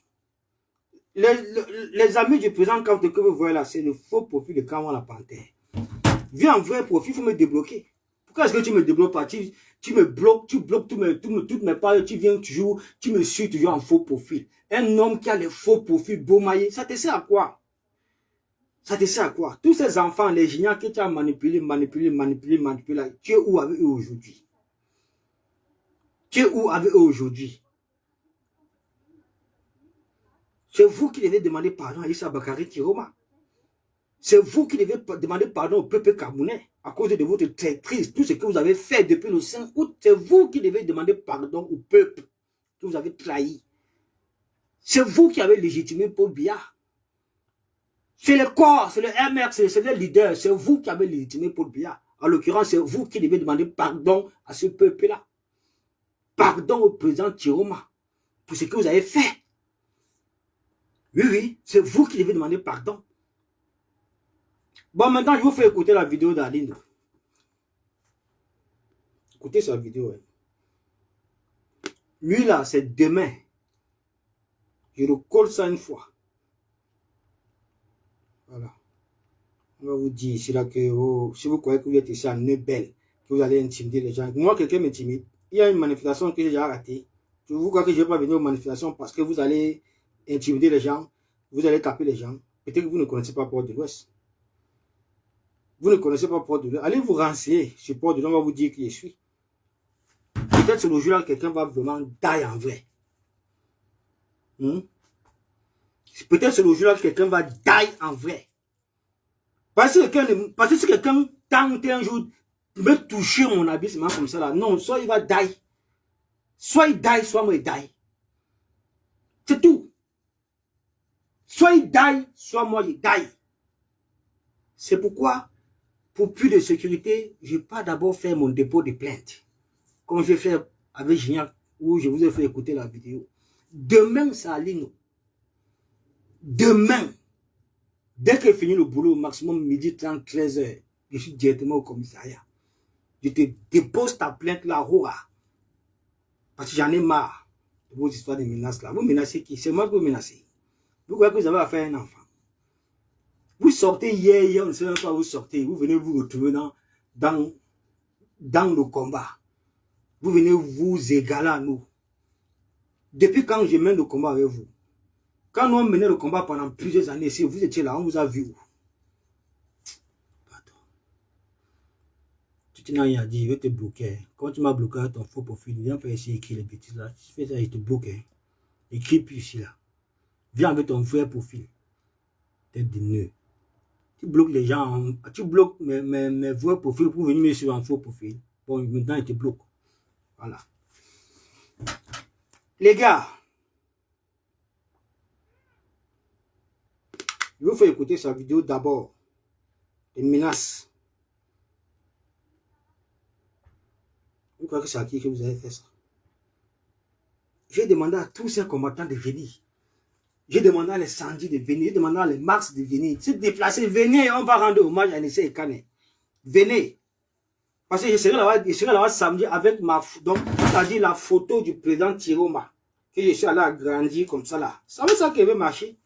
Les amis du président Kanté que vous voyez là, c'est le faux profil de Kamwa la Panthère. Viens en vrai profil, il faut me débloquer. Pourquoi est-ce que tu me débloques pas? Tu me bloques, tu bloques toutes mes paroles, tu viens toujours, tu me suis toujours en faux profil. Un homme qui a les faux profils beaumaillés, ça te sert à quoi? Ça te sert à quoi? Tous ces enfants, les géniaux que tu as manipulés, tu es où avec eux aujourd'hui? Tu es où avec eux aujourd'hui? C'est vous qui devez demander pardon à Issa Bakari Tiroma. C'est vous qui devez demander pardon au peuple camerounais à cause de votre traîtrise, tout ce que vous avez fait depuis le 5 août. C'est vous qui devez demander pardon au peuple que vous avez trahi. C'est vous qui avez légitimé Paul Biya. C'est le corps, c'est le MR, c'est le leader. C'est vous qui avez légitimé Paul Biya. En l'occurrence, c'est vous qui devez demander pardon à ce peuple-là. Pardon au président Tiroma pour ce que vous avez fait. Oui, c'est vous qui devez demander pardon. Bon, maintenant, je vous fais écouter la vidéo d'Aline. Écoutez sa vidéo. Lui, là, c'est demain. Je le colle ça une fois. Voilà. On va vous dire ici, là, que si vous croyez que vous êtes ici à Neubel, que vous allez intimider les gens. Moi, quelqu'un m'intimide. Il y a une manifestation que j'ai déjà ratée. Vous croyez que je ne vais pas venir aux manifestations parce que vous allez intimider les gens, vous allez taper les gens. Peut-être que vous ne connaissez pas Port de l'Ouest. Vous ne connaissez pas Port de l'Ouest. Allez vous renseigner sur Port de l'Ouest, on va vous dire qui je suis. Peut-être c'est le jour-là que quelqu'un va vraiment die en vrai. Peut-être c'est le jour-là que quelqu'un va die en vrai. Parce que si quelqu'un tente un jour de me toucher mon abyssement comme ça là, non, soit il va die. Soit il die, soit moi il die. C'est tout. Soit il die, soit moi il die. C'est pourquoi, pour plus de sécurité, je n'ai pas d'abord fait mon dépôt de plainte. Comme j'ai fait avec Gignac, où je vous ai fait écouter la vidéo. Demain, ça aligne. Demain, dès que je finis le boulot, maximum midi 30, 13 heures, je suis directement au commissariat. Je te dépose ta plainte là, Roura. Parce que j'en ai marre de vos histoires de menaces là. Vous menacez qui? C'est moi que vous menacez. Vous croyez que vous avez affaire à un enfant? Vous sortez hier, on ne sait même pas où vous sortez. Vous venez vous retrouver dans le combat. Vous venez vous égaler à nous. Depuis quand je mène le combat avec vous? Quand nous menons le combat pendant plusieurs années, si vous étiez là, on vous a vu où? Pardon. Tu n'as rien à dire, je vais te bloquer. Quand tu m'as bloqué à ton faux profil, viens pas essayer d'écrire les bêtises là. Tu fais ça, je te bloque. Écris plus ici là. Viens avec ton vrai profil. Tête de nœud. Tu bloques les gens, tu bloques mes vrais profils pour venir me suivre en faux profil. Bon, maintenant, il te bloque. Voilà. Les gars, je vous fais écouter sa vidéo d'abord. Les menaces. Vous croyez que c'est à qui que vous avez fait ça? J'ai demandé à tous ces combattants de venir. J'ai demandé à les Sandy de venir. J'ai demandé à les Max de venir. Se déplacer, venez, on va rendre hommage à Nessé et Kane. Venez. Parce que je serai là-bas samedi avec donc, c'est-à-dire la photo du président Tiroma. Que je suis allé agrandir comme ça là. Ça veut ça qu'il veut marcher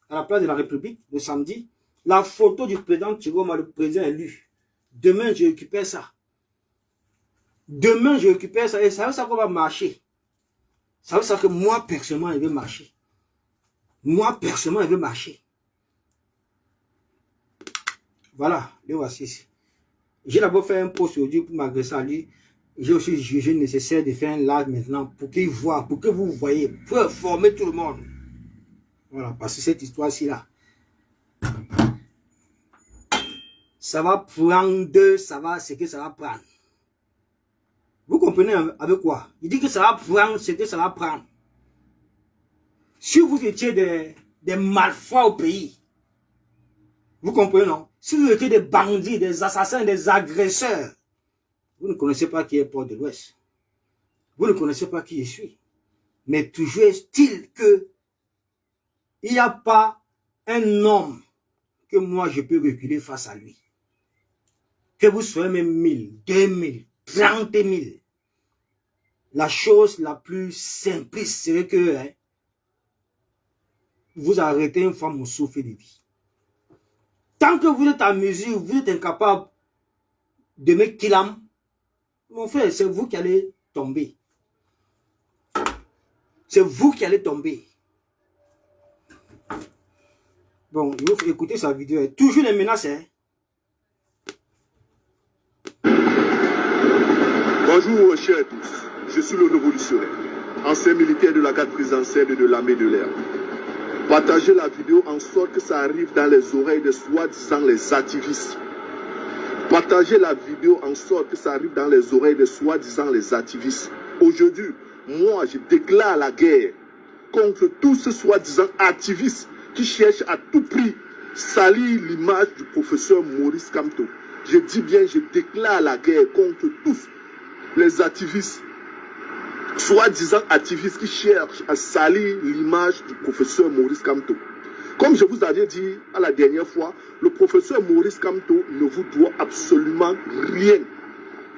à la place de la République le samedi. La photo du président Tiroma, le président élu. Demain, je récupère ça. Demain, je récupère ça. Et ça veut ça qu'on va marcher. Ça veut ça que moi, personnellement, il veut marcher. Moi, personnellement, il veut marcher. Voilà, le voici. J'ai d'abord fait un post aujourd'hui pour m'agresser à lui. J'ai aussi jugé nécessaire de faire un live maintenant pour qu'il voit, pour que vous voyez, pour informer tout le monde. Voilà, parce que cette histoire-ci là, ça va prendre, ça va, ce que ça va prendre. Vous comprenez avec quoi? Il dit que ça va prendre ce que ça va prendre. Si vous étiez des malfrats au pays, vous comprenez, non? Si vous étiez des bandits, des assassins, des agresseurs, vous ne connaissez pas qui est Port de l'Ouest. Vous ne connaissez pas qui je suis. Mais toujours est-il que il n'y a pas un homme que moi je peux reculer face à lui. Que vous soyez même 1000, 2000, 30 000. la chose la plus simpliste serait que vous arrêtez une femme au souffle de vie. Tant que vous êtes à mesure, vous êtes incapable de me killam, mon frère, c'est vous qui allez tomber. C'est vous qui allez tomber. Bon, il faut écouter sa vidéo. Toujours les menaces. Bonjour, chers tous. Je suis le révolutionnaire, ancien militaire de la garde présidentielle et de l'armée de l'air. Partagez la vidéo en sorte que ça arrive dans les oreilles de soi-disant les activistes. Partagez la vidéo en sorte que ça arrive dans les oreilles de soi-disant les activistes. Aujourd'hui, moi, je déclare la guerre contre tous ces soi-disant activistes qui cherchent à tout prix salir l'image du professeur Maurice Kamto. Je dis bien, je déclare la guerre contre tous les activistes, soi-disant activistes qui cherchent à salir l'image du professeur Maurice Kamto. Comme je vous avais dit à la dernière fois, le professeur Maurice Kamto ne vous doit absolument rien.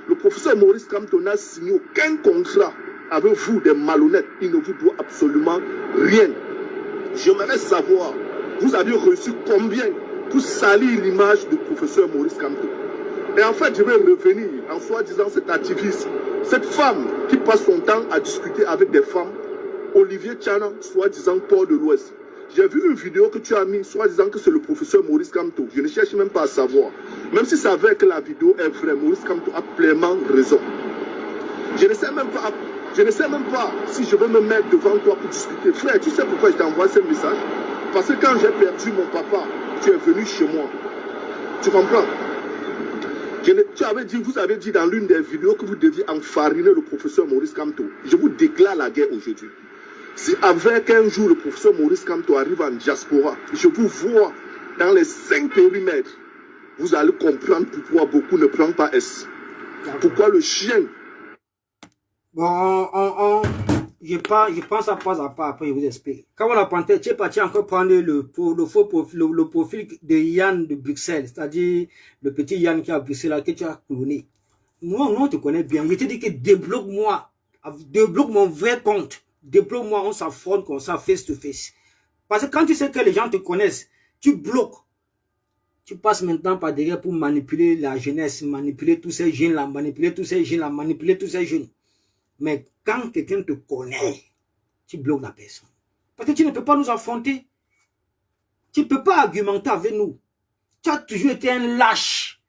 Le professeur Maurice Kamto n'a signé aucun contrat avec vous, des malhonnêtes. Il ne vous doit absolument rien. J'aimerais savoir, vous avez reçu combien pour salir l'image du professeur Maurice Kamto? Et en fait, je vais revenir en soi-disant cet activiste, cette femme qui passe son temps à discuter avec des femmes, Olivier Tchana, soi-disant port de l'Ouest. J'ai vu une vidéo que tu as mis, soi-disant que c'est le professeur Maurice Kamto. Je ne cherche même pas à savoir. Même si c'est vrai que la vidéo est vraie, Maurice Kamto a pleinement raison. Je ne sais même pas si je vais me mettre devant toi pour discuter. Frère, tu sais pourquoi je t'ai envoyé ce message? Parce que quand j'ai perdu mon papa, tu es venu chez moi. Tu comprends? Vous avez dit dans l'une des vidéos que vous deviez enfariner le professeur Maurice Kamto. Je vous déclare la guerre aujourd'hui. Si avec un jour le professeur Maurice Kamto arrive en diaspora, je vous vois dans les 5 périmètres, vous allez comprendre pourquoi beaucoup ne prennent pas S. Pourquoi le chien. Bon, je pense à pas, après je vous explique. Quand on a pensé, tu es parti encore prendre le profil de Yann de Bruxelles, c'est-à-dire le petit Yann qui a Bruxelles, là, que tu as cloné. Moi, on te connaît bien. Je te dis que débloque-moi mon vrai compte. Débloque-moi, on s'affronte comme ça, face to face. Parce que quand tu sais que les gens te connaissent, tu bloques. Tu passes maintenant par derrière pour manipuler la jeunesse, manipuler tous ces jeunes-là, manipuler tous ces jeunes. Mais quand quelqu'un te connaît, tu bloques la personne. Parce que tu ne peux pas nous affronter. Tu ne peux pas argumenter avec nous. Tu as toujours été un lâche,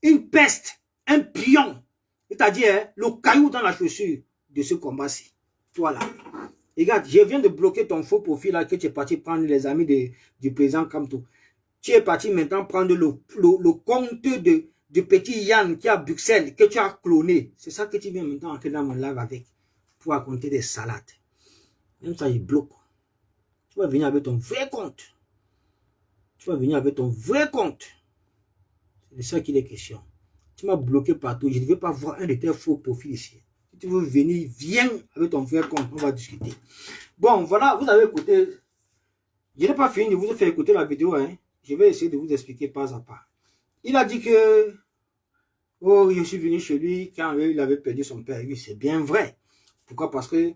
une peste, un pion. C'est-à-dire le caillou dans la chaussure de ce combat-ci. Toi là. Regarde, je viens de bloquer ton faux profil là que tu es parti prendre les amis du président Kamto. Tu es parti maintenant prendre le compte de petit Yann qui a Bruxelles, que tu as cloné. C'est ça que tu viens maintenant entrer dans mon live avec. Pour raconter des salades. Même ça, il bloque. Tu vas venir avec ton vrai compte. C'est de ça qu'il est question. Tu m'as bloqué partout. Je ne veux pas voir un de tes faux profils ici. Si tu veux venir, viens avec ton vrai compte. On va discuter. Bon, voilà, vous avez écouté. Je n'ai pas fini de vous faire écouter la vidéo. Hein. Je vais essayer de vous expliquer pas à pas. Il a dit que oh, je suis venu chez lui quand il avait perdu son père. Oui, c'est bien vrai. Pourquoi? Parce que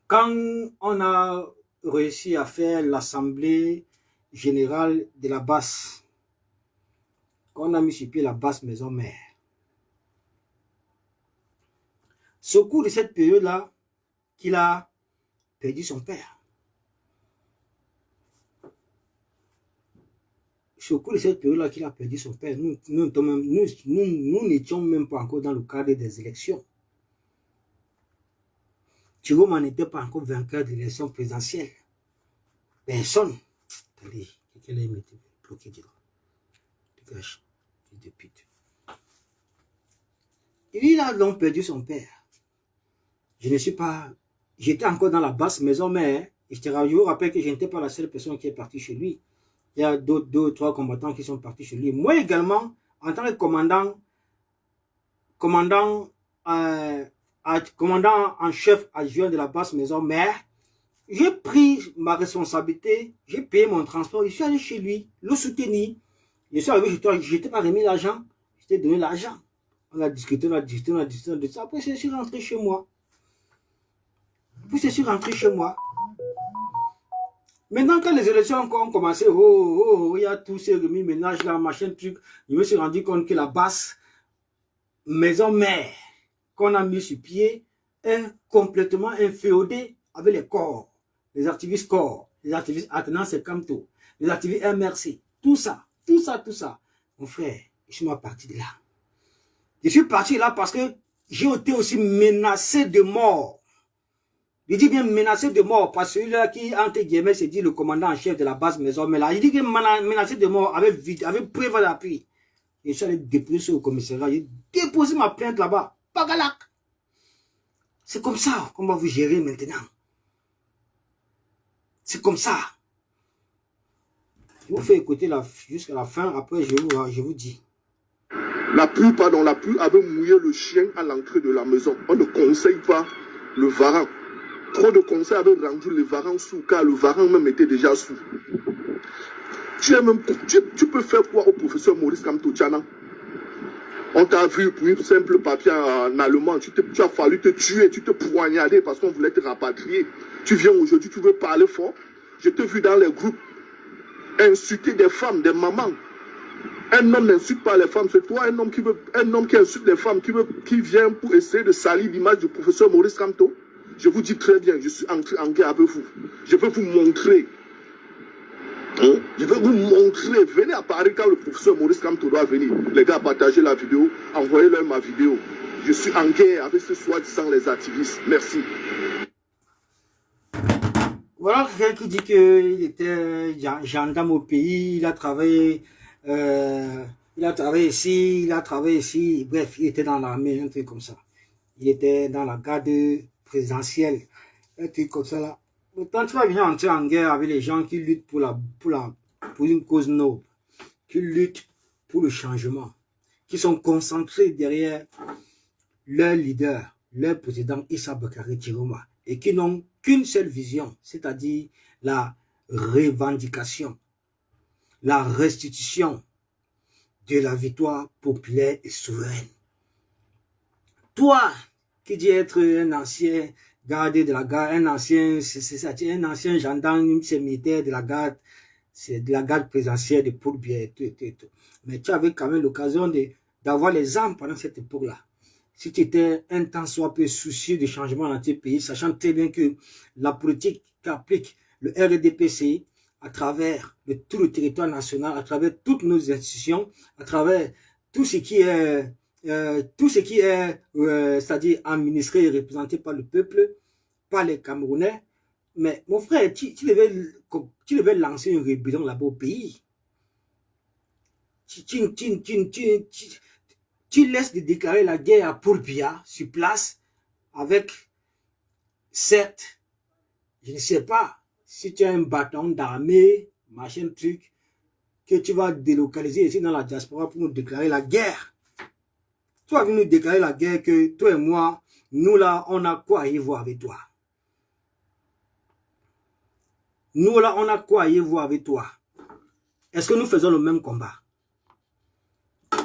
quand on a réussi à faire l'assemblée générale de la basse, quand on a mis sur pied la basse maison mère, c'est au cours de cette période-là qu'il a perdu son père. C'est au cours de cette période-là qu'il a perdu son père. Nous n'étions même pas encore dans le cadre des élections. Chiroma n'était pas encore vainqueur de l'élection présidentielle. Personne. Attendez, quelqu'un là m'était bloqué du droit. Dégage, de pute. Il a donc perdu son père. J'étais encore dans la basse maison mère. Et je vous rappelle que je n'étais pas la seule personne qui est partie chez lui. Il y a deux ou trois combattants qui sont partis chez lui. Moi également, en tant que commandant en chef adjoint de la basse maison mère, j'ai pris ma responsabilité, j'ai payé mon transport, je suis allé chez lui, le soutenir. Je suis arrivé chez toi, je t'ai pas remis l'argent, je t'ai donné l'argent. On a discuté, on a discuté, on a discuté de ça. Après, je suis rentré chez moi. Maintenant, quand les élections ont commencé, il y a tous ces remis ménages là, machin, truc. Je me suis rendu compte que la basse maison mère qu'on a mis sur pied est complètement inféodée avec les corps, les activistes corps, les activistes Attenance et Camto, les activistes MRC, tout ça. Mon frère, je suis parti de là. Je suis parti là parce que j'ai été aussi menacé de mort. Je dis bien menacé de mort parce que celui-là qui, entre guillemets, se dit le commandant en chef de la base maison, mais là, il dit que menacé de mort avec preuve d'appui. Je suis allé déposer au commissariat, j'ai déposé ma plainte là-bas, Pagalac. C'est comme ça qu'on va vous gérer maintenant. C'est comme ça. Je vous fais écouter jusqu'à la fin, après je vous dis. La pluie avait mouillé le chien à l'entrée de la maison. On ne conseille pas le varan. Trop de conseils avaient rendu le varan sous, car le varan même était déjà sous. Tu peux faire quoi au professeur Maurice Kamto Tchana? On t'a vu pour une simple papier en allemand, tu as fallu te tuer, tu te poignarder parce qu'on voulait te rapatrier. Tu viens aujourd'hui, tu veux parler fort. Je t'ai vu dans les groupes insulter des femmes, des mamans. Un homme n'insulte pas les femmes, c'est toi un homme qui insulte les femmes, qui vient pour essayer de salir l'image du professeur Maurice Kamto. Je vous dis très bien, je suis entré en guerre avec vous. Je vais vous montrer. Je vais vous montrer. Venez à Paris quand le professeur Maurice Kamto doit venir. Les gars, partagez la vidéo, envoyez-leur ma vidéo. Je suis en guerre avec ce soi-disant les activistes. Merci. Voilà quelqu'un qui dit qu'il était gendarme au pays, il a travaillé ici, bref, il était dans l'armée, un truc comme ça. Il était dans la garde présidentielle, un truc comme ça là. Quand tu vas venir entrer en guerre avec les gens qui luttent pour une cause noble, qui luttent pour le changement, qui sont concentrés derrière leur leader, leur président Issa Bakari Chiroma, et qui n'ont qu'une seule vision, c'est-à-dire la revendication, la restitution de la victoire populaire et souveraine. Toi, qui dis être un ancien gardé de la garde, un ancien gendarme, c'est militaire de la garde, c'est de la garde présidentielle de Poulbière et tout. Mais tu avais quand même l'occasion d'avoir les armes pendant cette époque-là. Si tu étais un tant soit peu soucieux du changement dans tes pays, sachant très bien que la politique qu'applique le RDPC à travers tout le territoire national, à travers toutes nos institutions, à travers tout ce qui est c'est-à-dire administré et représenté par le peuple, par les Camerounais. Mais mon frère, tu devais lancer une rébellion là-bas au pays. Tu laisses de déclarer la guerre à Poulbia sur place avec, certes, je ne sais pas, si tu as un bâton d'armée, machin truc, que tu vas délocaliser ici dans la diaspora pour nous déclarer la guerre. Tu vas venir nous déclarer la guerre que toi et moi, nous là, on a quoi à y voir avec toi? Nous là, on a quoi à y voir avec toi? Est-ce que nous faisons le même combat?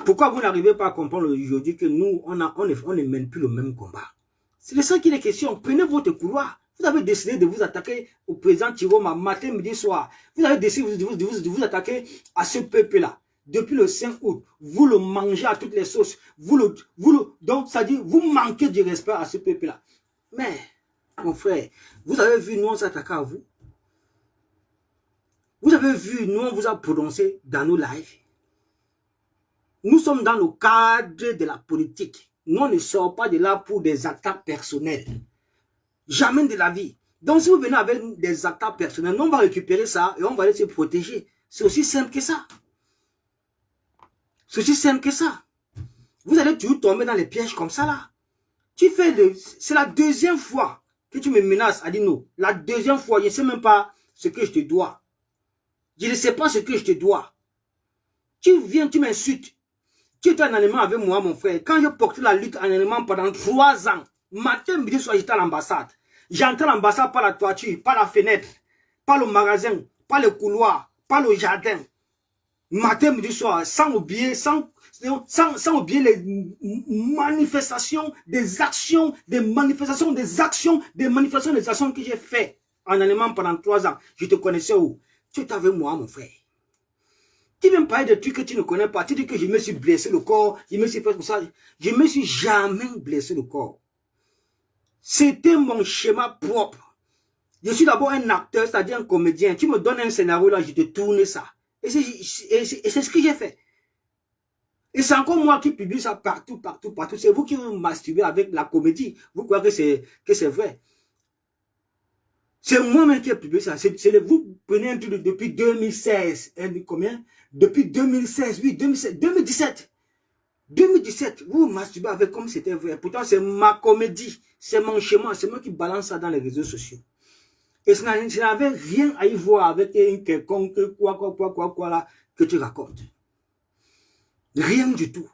Pourquoi vous n'arrivez pas à comprendre aujourd'hui que nous, on ne mène plus le même combat? C'est de ça qu'il est question. Prenez votre couloir. Vous avez décidé de vous attaquer au président Chiroma matin, midi, soir. Vous avez décidé de vous attaquer à ce peuple-là. Depuis le 5 août, vous le mangez à toutes les sauces. Donc, ça dit, vous manquez de respect à ce peuple-là. Mais, mon frère, vous avez vu, nous, on s'attaque à vous. Vous avez vu, nous, on vous a prononcé dans nos lives. Nous sommes dans le cadre de la politique. Nous, on ne sort pas de là pour des attaques personnelles. Jamais de la vie. Donc, si vous venez avec des attaques personnelles, nous, on va récupérer ça et on va aller se protéger. C'est aussi simple que ça. C'est aussi simple que ça. Vous allez toujours tomber dans les pièges comme ça, là. C'est la deuxième fois que tu me menaces, Adino. La deuxième fois, je ne sais même pas ce que je te dois. Je ne sais pas ce que je te dois. Tu viens, tu m'insultes. Tu étais en allemand avec moi, mon frère. Quand je portais la lutte en allemand pendant 3 ans, matin, midi, soir, j'étais à l'ambassade. J'entre à l'ambassade par la toiture, par la fenêtre, par le magasin, par le couloir, par le jardin. Matin, midi, soir, sans oublier les manifestations, des actions, des actions que j'ai fait en Allemagne pendant 3 ans. Je te connaissais où? Tu étais avec moi, mon frère. Tu viens me parler de trucs que tu ne connais pas. Tu dis que je me suis blessé le corps, je me suis fait comme ça. Je ne me suis jamais blessé le corps. C'était mon schéma propre. Je suis d'abord un acteur, c'est-à-dire un comédien. Tu me donnes un scénario là, je te tourne ça. Et c'est ce que j'ai fait. Et c'est encore moi qui publie ça partout. C'est vous qui vous masturbez avec la comédie. Vous croyez que c'est vrai. C'est moi-même qui ai publié ça. Vous prenez un truc depuis 2016. Combien? Depuis 2016, oui, 2017. 2017, vous masturbez avec comme c'était vrai. Pourtant, c'est ma comédie. C'est mon schéma. C'est moi qui balance ça dans les réseaux sociaux. Et ça n'avait rien à y voir avec un quelconque quoi là que tu racontes. Rien du tout.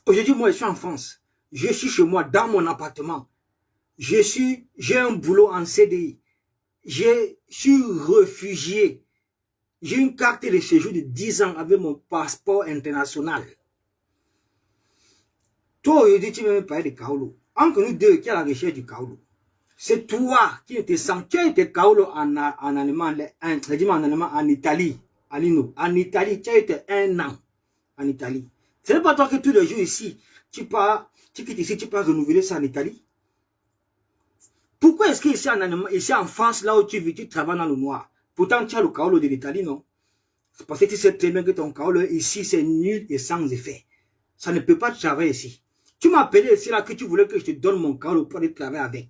Aujourd'hui, moi, je suis en France. Je suis chez moi, dans mon appartement. J'ai un boulot en CDI. Je suis réfugié. J'ai une carte de séjour de 10 ans avec mon passeport international. Toi, aujourd'hui, tu veux me parler de Kaolo. Entre nous deux, qui est à la recherche du Kaolo. C'est toi qui étais sans. Tu as été Kaolo en Allemagne, en Italie. En Italie, tu as été 1 an en Italie. Ce n'est pas toi que tous les jours ici, tu quittes ici, tu peux renouveler ça en Italie. Pourquoi est-ce que ici en France, là où tu vis, tu travailles dans le noir? Pourtant, tu as le Kaolo de l'Italie, non? C'est parce que tu sais très bien que ton Kaolo ici, c'est nul et sans effet. Ça ne peut pas travailler ici. Tu m'as appelé ici là que tu voulais que je te donne mon Kaolo pour aller travailler avec.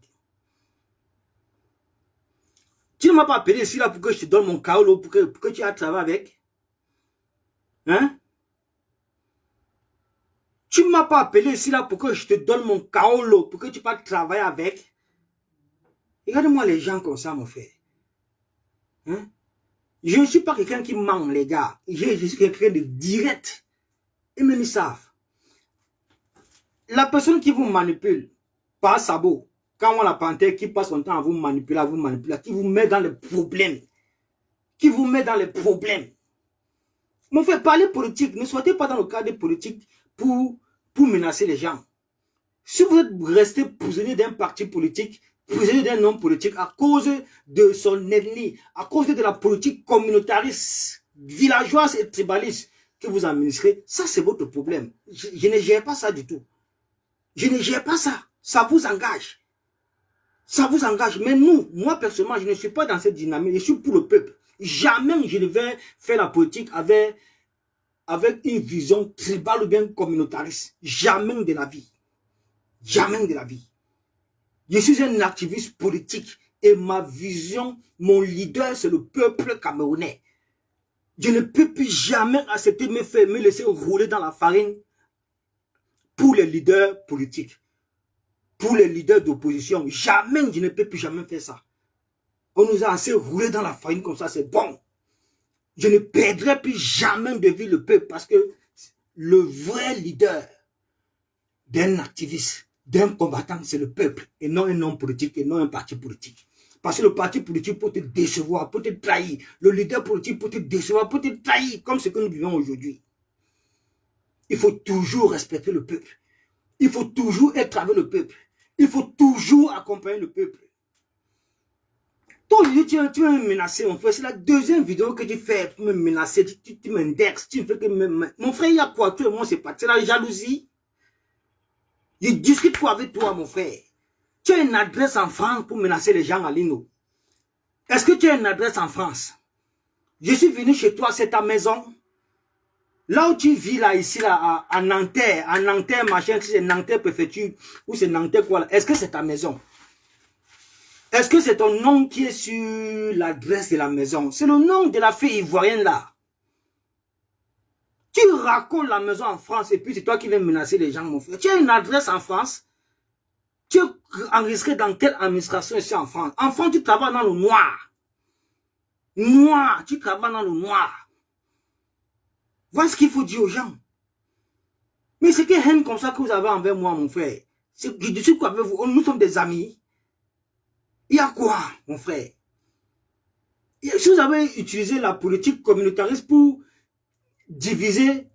Tu ne m'as pas appelé ici là pour que je te donne mon Kaolo pour que tu ailles travailler avec. Hein? Tu ne m'as pas appelé ici là pour que je te donne mon Kaolo pour que tu puisses travailler avec. Regarde-moi les gens comme ça, mon frère. Hein? Je ne suis pas quelqu'un qui ment, les gars. Je suis quelqu'un de direct. Et même ils savent. La personne qui vous manipule, par sabot, quand on la panthère qui passe son temps à vous manipuler, qui vous met dans les problèmes. Mon frère, parlez politique. Ne soyez pas dans le cadre politique pour menacer les gens. Si vous êtes resté prisonnier d'un parti politique, prisonnier d'un homme politique à cause de son ennemi, à cause de la politique communautariste, villageoise et tribaliste que vous administrez, ça c'est votre problème. Je ne gère pas ça du tout. Je ne gère pas ça. Ça vous engage. Ça vous engage. Mais moi personnellement, je ne suis pas dans cette dynamique. Je suis pour le peuple. Jamais je ne vais faire la politique avec une vision tribale ou bien communautariste. Jamais de la vie. Jamais de la vie. Je suis un activiste politique et ma vision, mon leader, c'est le peuple camerounais. Je ne peux plus jamais accepter me laisser rouler dans la farine pour les leaders politiques. Pour les leaders d'opposition, jamais, je ne peux plus jamais faire ça. On nous a assez roulé dans la farine comme ça, c'est bon. Je ne perdrai plus jamais de vie le peuple parce que le vrai leader d'un activiste, d'un combattant, c'est le peuple et non un homme politique et non un parti politique. Parce que le parti politique peut te décevoir, peut te trahir. Le leader politique peut te décevoir, peut te trahir, comme ce que nous vivons aujourd'hui. Il faut toujours respecter le peuple. Il faut toujours être avec le peuple. Il faut toujours accompagner le peuple. Toi, tu veux me menacer, mon frère. C'est la deuxième vidéo que tu fais pour me menacer. Tu m'indexes. Tu me fais que mon frère, il y a quoi? Tout le monde, c'est pas. C'est la jalousie. Je discute quoi avec toi, mon frère? Tu as une adresse en France pour menacer les gens à Lino. Est-ce que tu as une adresse en France? Je suis venu chez toi, c'est ta maison. Là où tu vis, là, ici, là, à Nanterre, machin, c'est Nanterre préfecture, ou c'est Nanterre quoi, là. Est-ce que c'est ta maison? Est-ce que c'est ton nom qui est sur l'adresse de la maison? C'est le nom de la fille ivoirienne, là. Tu racontes la maison en France, et puis c'est toi qui viens menacer les gens, mon frère. Tu as une adresse en France? Tu es enregistré dans quelle administration ici en France? En France, tu travailles dans le noir. Noir, tu travailles dans le noir. Voilà ce qu'il faut dire aux gens. Mais c'est quelle haine comme ça que vous avez envers moi, mon frère? Je suis quoi avec vous? Nous sommes des amis. Il y a quoi, mon frère? Si vous avez utilisé la politique communautariste pour diviser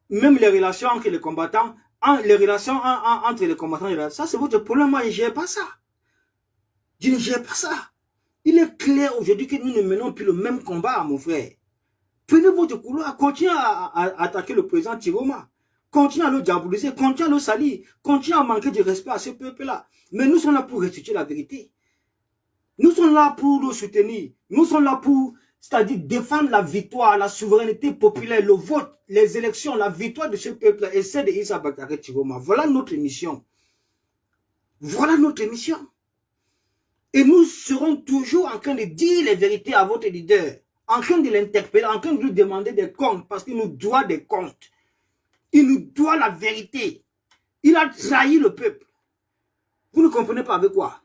même les relations entre les combattants, les relations entre les combattants, ça c'est votre problème, moi je ne gère pas ça. Je ne gère pas ça. Il est clair aujourd'hui que nous ne menons plus le même combat, mon frère. Prenez votre couloir, continuez à attaquer le président Tiroma, continuez à le diaboliser, continuez à le salir, continuez à manquer de respect à ce peuple-là. Mais nous sommes là pour restituer la vérité. Nous sommes là pour le soutenir. Nous sommes là pour, c'est-à-dire défendre la victoire, la souveraineté populaire, le vote, les élections, la victoire de ce peuple et celle de Issa Bakary Tiroma. Voilà notre mission. Voilà notre mission. Et nous serons toujours en train de dire les vérités à votre leader, en train de l'interpeller, en train de lui demander des comptes, parce qu'il nous doit des comptes. Il nous doit la vérité. Il a trahi le peuple. Vous ne comprenez pas avec quoi?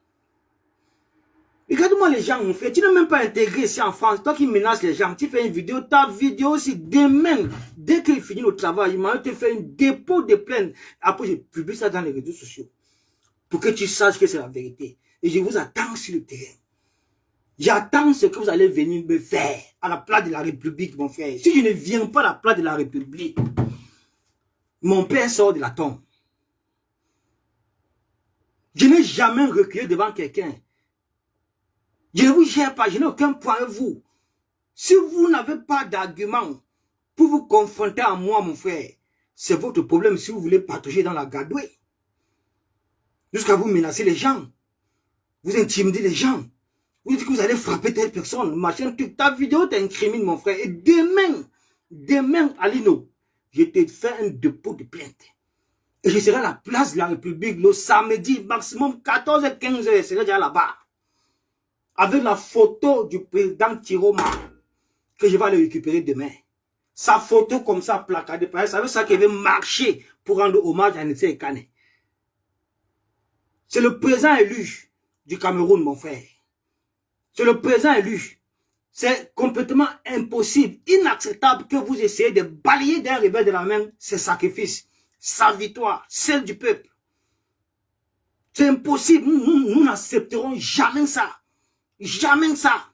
Regarde-moi les gens, mon frère. Tu n'es même pas intégré ici en France. Toi qui menaces les gens, tu fais une vidéo. Ta vidéo aussi, demain, dès qu'il finit le travail, il m'a fait un dépôt de plainte. Après, je publie ça dans les réseaux sociaux. Pour que tu saches que c'est la vérité. Et je vous attends sur le terrain. J'attends ce que vous allez venir me faire à la place de la République, mon frère. Si je ne viens pas à la place de la République, mon père sort de la tombe. Je n'ai jamais reculé devant quelqu'un. Je ne vous gère pas, je n'ai aucun point avec vous. Si vous n'avez pas d'argument pour vous confronter à moi, mon frère, c'est votre problème si vous voulez patauger dans la gadouille. Jusqu'à vous menacer les gens. Vous intimidez les gens. Vous dites que vous allez frapper telle personne, machin, ta vidéo t'incrimine, mon frère. Et demain, Alino, je te fais un dépôt de plainte. Et je serai à la place de la République le samedi, maximum 14h-15h, je serai déjà là-bas. Avec la photo du président Tiroma, que je vais aller récupérer demain. Sa photo comme ça, placardée, ça veut ça qu'il veut marcher pour rendre hommage à Nessé Kane. C'est le président élu du Cameroun, mon frère. C'est le président élu. C'est complètement impossible, inacceptable que vous essayez de balayer d'un rebelle de la main ses sacrifices, sa victoire, celle du peuple. C'est impossible. Nous n'accepterons jamais ça. Jamais ça.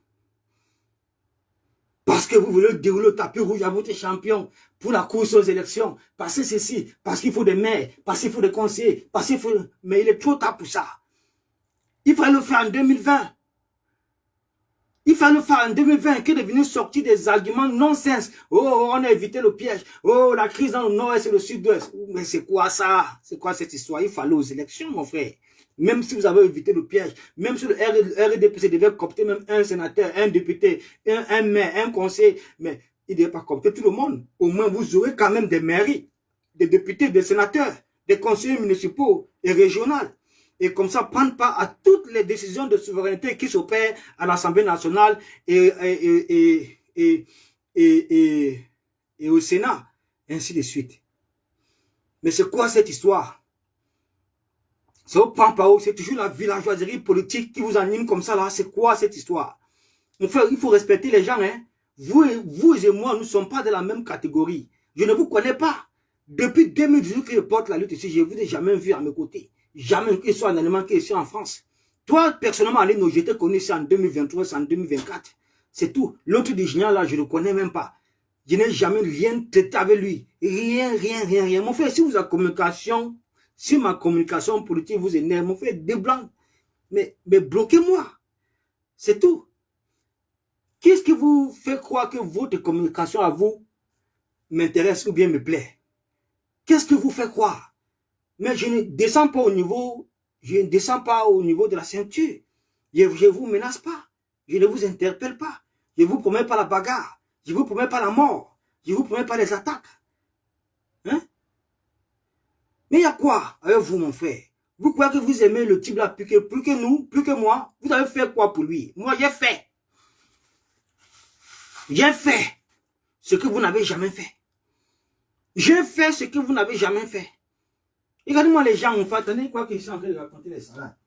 Parce que vous voulez dérouler le tapis rouge à votre champion pour la course aux élections. Parce que ceci, parce qu'il faut des maires, parce qu'il faut des conseillers, parce qu'il faut... Mais il est trop tard pour ça. Il fallait le faire en 2020. Il fallait le faire en 2020 que de venir sortir des arguments non-sens. Oh, on a évité le piège. Oh, la crise dans le nord-est et le sud-ouest. Mais c'est quoi ça? C'est quoi cette histoire? Il fallait aux élections, mon frère. Même si vous avez évité le piège, même si le RDPC devait coopter même un sénateur, un député, un maire, un conseiller, mais il ne devait pas coopter tout le monde. Au moins, vous aurez quand même des mairies, des députés, des sénateurs, des conseillers municipaux et régionaux. Et comme ça, prendre part à toutes les décisions de souveraineté qui s'opèrent à l'Assemblée nationale et au Sénat, et ainsi de suite. Mais c'est quoi cette histoire? C'est toujours la villageoiserie politique qui vous anime comme ça là. C'est quoi cette histoire? Mon frère, il faut respecter les gens. Hein? Vous et moi, nous ne sommes pas de la même catégorie. Je ne vous connais pas. Depuis 2018 que je porte la lutte ici, je ne vous ai jamais vu à mes côtés. Jamais, qu'il soit en Allemagne, qu'il soit en France. Toi, personnellement, Alino, je t'ai connu ça en 2023, en 2024. C'est tout. L'autre d'Ignan là, je ne le connais même pas. Je n'ai jamais rien traité avec lui. Rien. Mon frère, si vous avez communication... Si ma communication politique vous énerve, mon frère, des blancs. Mais bloquez-moi. C'est tout. Qu'est-ce qui vous fait croire que votre communication à vous m'intéresse ou bien me plaît? Qu'est-ce qui vous fait croire? Mais je ne descends pas au niveau, de la ceinture. Je ne vous menace pas. Je ne vous interpelle pas. Je ne vous promets pas la bagarre. Je ne vous promets pas la mort. Je ne vous promets pas les attaques. Hein? Mais il y a quoi avec vous, mon frère? Vous croyez que vous aimez le type là plus que nous, plus que moi? Vous avez fait quoi pour lui? Moi, j'ai fait. J'ai fait ce que vous n'avez jamais fait. J'ai fait ce que vous n'avez jamais fait. Regardez-moi les gens, mon frère. Attendez quoi qu'ils sont en train de raconter les salades.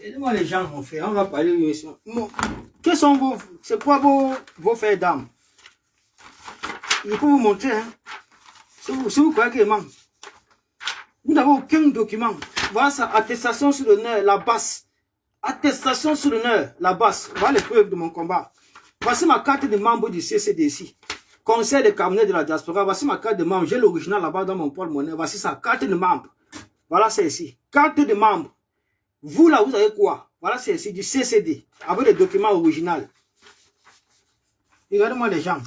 Aidez-moi les gens, mon frère, on va parler. Quels sont c'est quoi vos faits d'âme? Je peux vous montrer. Hein. Si vous croyez qu'il manque. Vous n'avez aucun document. Voilà ça, attestation sur l'honneur, la basse. Attestation sur l'honneur, la basse. Voilà les preuves de mon combat. Voici ma carte de membre du CCDC. Conseil des Camerounais de la diaspora. Voici ma carte de membre. J'ai l'original là-bas dans mon porte-monnaie. Voici ça, carte de membre. Voilà, c'est ici. Carte de membre. Vous là, vous avez quoi? Voilà, c'est ici, du CCD. Avec les documents originaux. Regardez-moi les gens.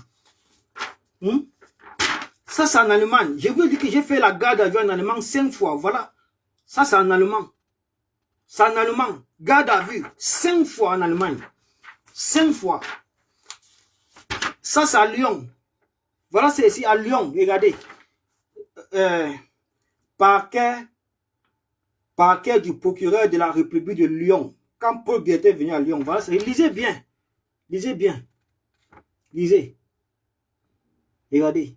Ça, c'est en Allemagne. Je vous ai dit que j'ai fait la garde à vue en Allemagne 5 fois. Voilà. Ça, c'est en allemand. C'est en allemand. Garde à vue 5 fois en Allemagne. 5 fois. Ça, c'est à Lyon. Voilà, c'est ici à Lyon. Regardez. Parquet du procureur de la République de Lyon. Quand Paul Biya était venu à Lyon. Voilà, lisez bien. Lisez bien. Lisez. Regardez.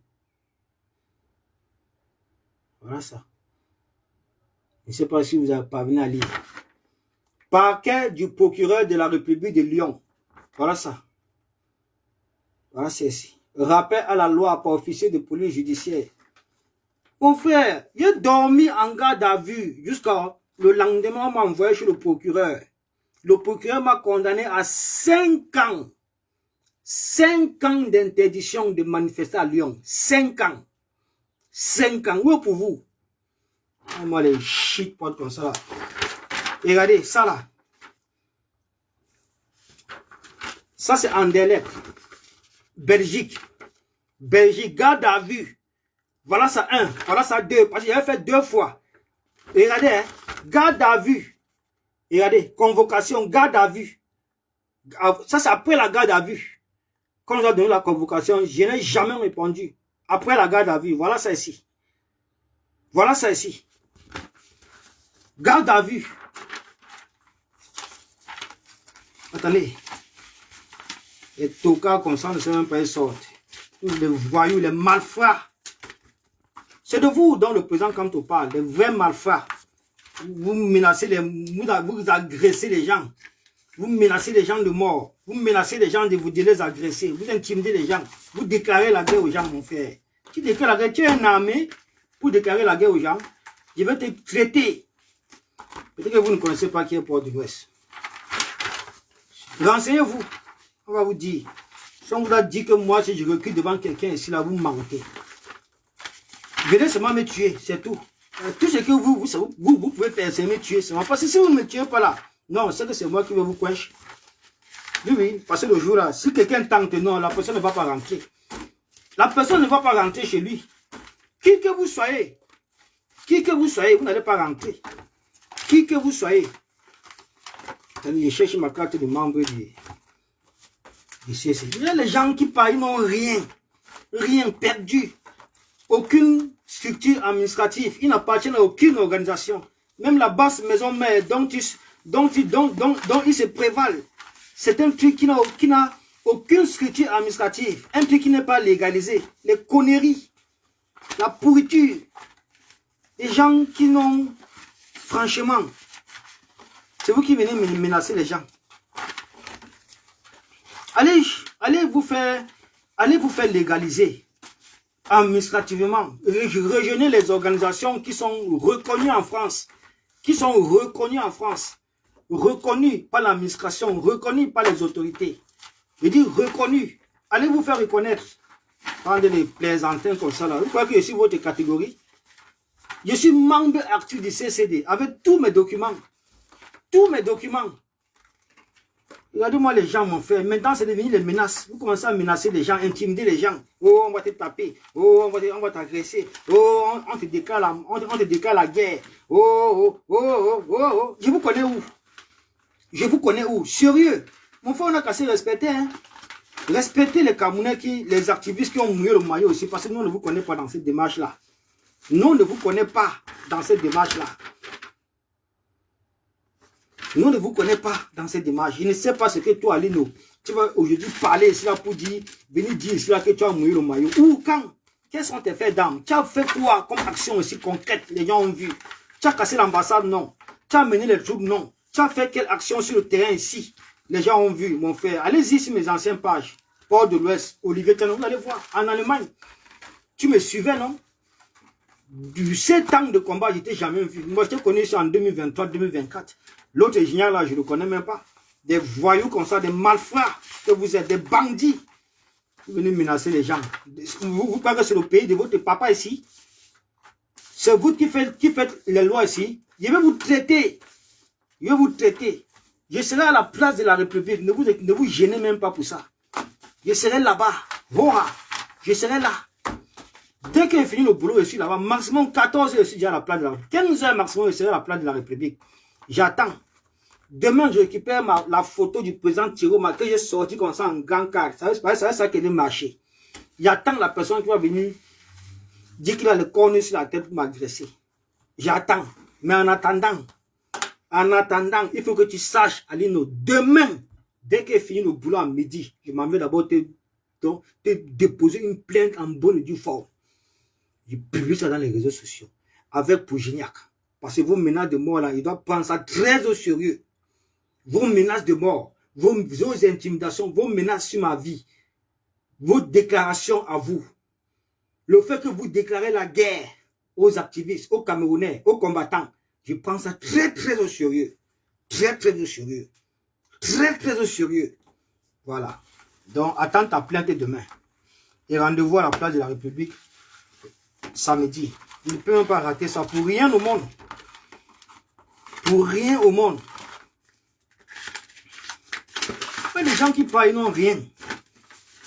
Voilà ça. Je ne sais pas si vous avez parvenu à lire. Parquet du procureur de la République de Lyon. Voilà ça. Voilà c'est ici. Rappel à la loi par officier de police judiciaire. Mon frère, j'ai dormi en garde à vue jusqu'à le lendemain, on m'a envoyé chez le procureur. Le procureur m'a condamné à 5 ans. 5 ans d'interdiction de manifester à Lyon. 5 ans. 5 ans. Où pour vous? Moi, les shit potes comme ça là. Et regardez, ça là. Ça, c'est Anderlecht. Belgique. Belgique, garde à vue. Voilà ça 1. Voilà ça 2. Parce que j'avais fait 2 fois. Et regardez, hein, garde à vue. Et regardez, convocation, garde à vue. Ça, c'est après la garde à vue. Quand on a donné la convocation, je n'ai jamais répondu. Après la garde à vue, voilà ça ici. Voilà ça ici. Garde à vue. Attendez. Les tocards comme ça ne savent même pas y sortir. Les voyous, les malfrats. C'est de vous dont le président quand on parle, les vrais malfrats. Vous menacez vous agressez les gens. Vous menacez les gens de mort. Vous menacez les gens de vous les agresser. Vous intimidez les gens. Vous déclarez la guerre aux gens, mon frère. Tu déclares la guerre, tu es une armée pour déclarer la guerre aux gens. Je vais te traiter. Peut-être que vous ne connaissez pas qui est Port-de-Ouest. Renseignez-vous. On va vous dire. Si on vous a dit que moi, si je recule devant quelqu'un ici, là, vous mentez. Venez seulement me tuer, c'est tout. Tout ce que vous pouvez faire, c'est me tuer. Seulement. Parce que si vous ne me tuez pas là, non, c'est que c'est moi qui vais vous coincher. Oui, parce que le jour là, si quelqu'un tente, non, la personne ne va pas rentrer. La personne ne va pas rentrer chez lui. Qui que vous soyez, vous n'allez pas rentrer. Qui que vous soyez. Je cherche ma carte de membre du CCD. Il y a les gens qui parlent, ils n'ont rien perdu. Aucune structure administrative. Ils n'appartiennent à aucune organisation. Même la basse maison mère dont ils se prévalent. C'est un truc qui n'a aucune structure administrative. Un truc qui n'est pas légalisé. Les conneries. La pourriture. Les gens qui n'ont... Franchement, c'est vous qui venez menacer les gens. Allez vous faire légaliser administrativement. Rejoignez les organisations qui sont reconnues en France. Reconnues par l'administration, reconnues par les autorités. Je dis reconnues. Allez vous faire reconnaître. Pendant les plaisantins comme ça là. Vous croyez que je suis votre catégorie? Je suis membre actif du CCD avec tous mes documents. Tous mes documents. Regardez-moi les gens, mon frère. Maintenant, c'est devenu les menaces. Vous commencez à menacer les gens, intimider les gens. Oh, on va te taper. Oh, on va t'agresser. Oh, on te déclare la guerre. Oh. Je vous connais où? Je vous connais où? Sérieux. Mon frère, on a qu'à se respecter. Hein? Respectez les Camerounais, les activistes qui ont mouillé le maillot aussi. Parce que nous, on ne vous connaît pas dans cette démarche-là. Nous, on ne vous connaît pas dans cette démarche-là. Nous ne vous connaissons pas dans cette démarche. Je ne sais pas ce que toi, Lino, tu vas aujourd'hui parler ici là pour dire, venir dire ici là que tu as mouillé le maillot. Où, quand? Quels sont tes faits d'armes? Tu as fait quoi comme action aussi concrète? Les gens ont vu. Tu as cassé l'ambassade? Non. Tu as mené les troupes? Non. Tu as fait quelle action sur le terrain ici? Les gens ont vu, mon frère. Allez-y sur mes anciennes pages. Port de l'Ouest, Olivier Tchanon, vous allez voir, en Allemagne, tu me suivais, non? Du 7 ans de combat, je n'étais jamais vu. Moi, je te connais en 2023-2024. L'autre ingénieur, là, je ne le connais même pas. Des voyous comme ça, des malfrats, que vous êtes des bandits. Vous venez menacer les gens. Vous croyez que c'est le pays de votre papa ici? C'est vous qui faites les lois ici. Je vais vous traiter. Je vais vous traiter. Je serai à la place de la République. Ne vous gênez même pas pour ça. Je serai là-bas. Voilà. Je serai là. Dès qu'il finit le boulot, je suis là-bas. Maximum 14 heures, je suis déjà à la place de la République. 15 heures maximum, je serai à la place de la République. J'attends. Demain, je récupère la photo du président Thierry que j'ai sorti comme ça en grand cadre. C'est ça qui est marché. J'attends la personne qui va venir dire qu'il a le cornet sur la tête pour m'agresser. J'attends. Mais en attendant, il faut que tu saches, Alino, demain, dès qu'il finit le boulot à midi, je m'en vais d'abord te déposer une plainte en bonne et due forme. Je publie ça dans les réseaux sociaux avec Pougignac. Parce que vos menaces de mort là, il doit prendre ça très au sérieux. Vos menaces de mort, vos intimidations, vos menaces sur ma vie, vos déclarations à vous, le fait que vous déclarez la guerre aux activistes, aux Camerounais, aux combattants, je prends ça très très au sérieux. Très très au sérieux. Très très au sérieux. Voilà. Donc attends ta plainte demain. Et rendez-vous à la place de la République samedi. Il ne peut même pas rater ça pour rien au monde. Pour rien au monde. Mais les gens qui parlent, ils n'ont rien.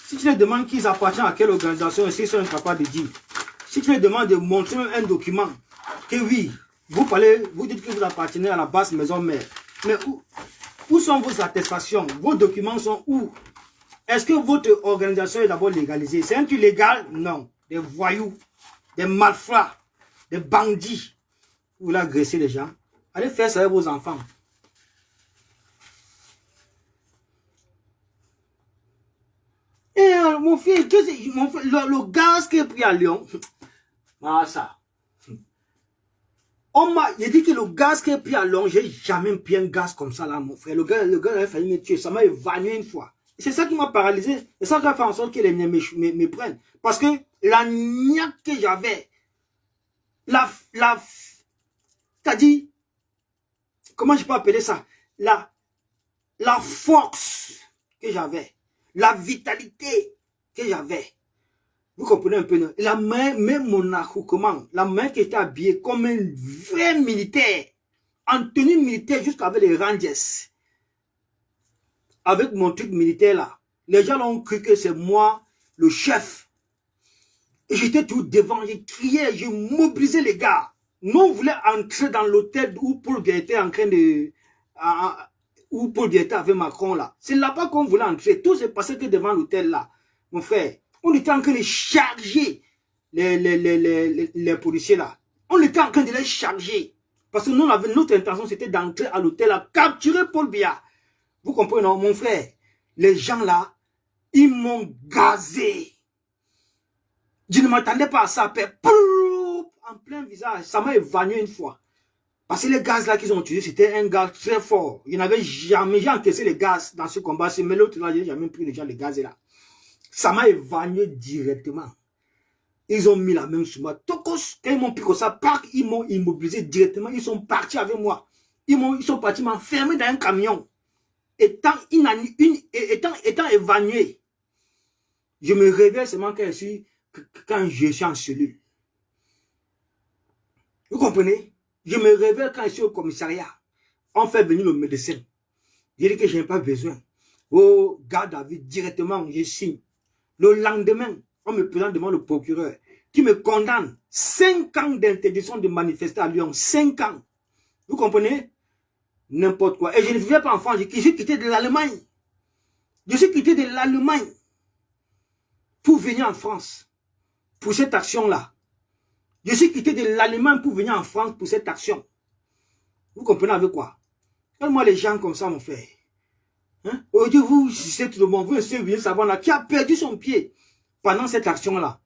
Si tu les demandes qu'ils appartiennent à quelle organisation, ils sont incapables de dire. Si tu les demandes de montrer un document, que oui, vous parlez, vous dites que vous appartenez à la basse maison mère. Mais où sont vos attestations? Vos documents sont où? Est-ce que votre organisation est d'abord légalisée? C'est un truc légal? Non. Des voyous, des malfrats, des bandits. Vous voulez agresser les gens? Allez faire ça avec vos enfants. Et mon fils, le gaz qui est pris à Lyon, ah ça. J'ai dit que le gaz qui est pris à Lyon, j'ai jamais pris un gaz comme ça là, mon frère. Le gars a failli me tuer, ça m'a évanoui une fois. C'est ça qui m'a paralysé. Et ça qui a fait en sorte que les miens me prennent. Parce que la niaque que j'avais, t'as dit, comment je peux appeler ça? La force que j'avais. La vitalité que j'avais. Vous comprenez un peu, non? La main, même mon accoutrement, la main qui était habillée comme un vrai militaire, en tenue militaire jusqu'avec les Rangers, avec mon truc militaire là. Les gens ont cru que c'est moi, le chef. Et j'étais tout devant, j'ai crié, j'ai mobilisé les gars. Nous, on voulait entrer dans l'hôtel où Paul Biya était en train de... où Paul Biya était avec Macron là. C'est là-bas qu'on voulait entrer. Tout s'est passé que devant l'hôtel là. Mon frère, on était en train de charger les policiers là. On était en train de les charger. Parce que nous, notre intention, c'était d'entrer à l'hôtel à capturer Paul Biya. Vous comprenez, non, mon frère? Les gens là, ils m'ont gazé. Je ne m'attendais pas à ça. En plein visage. Ça m'a évanoui une fois. Parce que les gaz là qu'ils ont utilisé, c'était un gaz très fort. Je n'avais jamais encaissé les gaz dans ce combat. Mais l'autre là, je n'ai jamais pris déjà les gaz là. Ça m'a évanoui directement. Ils ont mis la main sur moi. Tokos, quand ils m'ont pris comme ça, ils m'ont immobilisé directement. Ils sont partis avec moi. Ils sont partis m'enfermer dans un camion. Étant évanoui. Je me réveille seulement quand je suis en cellule. Vous comprenez? Je me réveille quand je suis au commissariat. On fait venir le médecin. Je dis que je n'ai pas besoin. Oh, garde à vue directement, je signe. Le lendemain, on me présente devant le procureur qui me condamne 5 ans d'interdiction de manifester à Lyon. 5 ans. Vous comprenez? N'importe quoi. Et je ne vivais pas en France. Je suis quitté de l'Allemagne. Je suis quitté de l'Allemagne pour venir en France. Pour cette action-là. Je suis quitté de l'Allemagne pour venir en France pour cette action. Vous comprenez avec quoi? Regarde-moi les gens comme ça, mon frère. Hein? Aujourd'hui, vous, c'est tout le monde. Vous essayez de savoir là, qui a perdu son pied pendant cette action-là.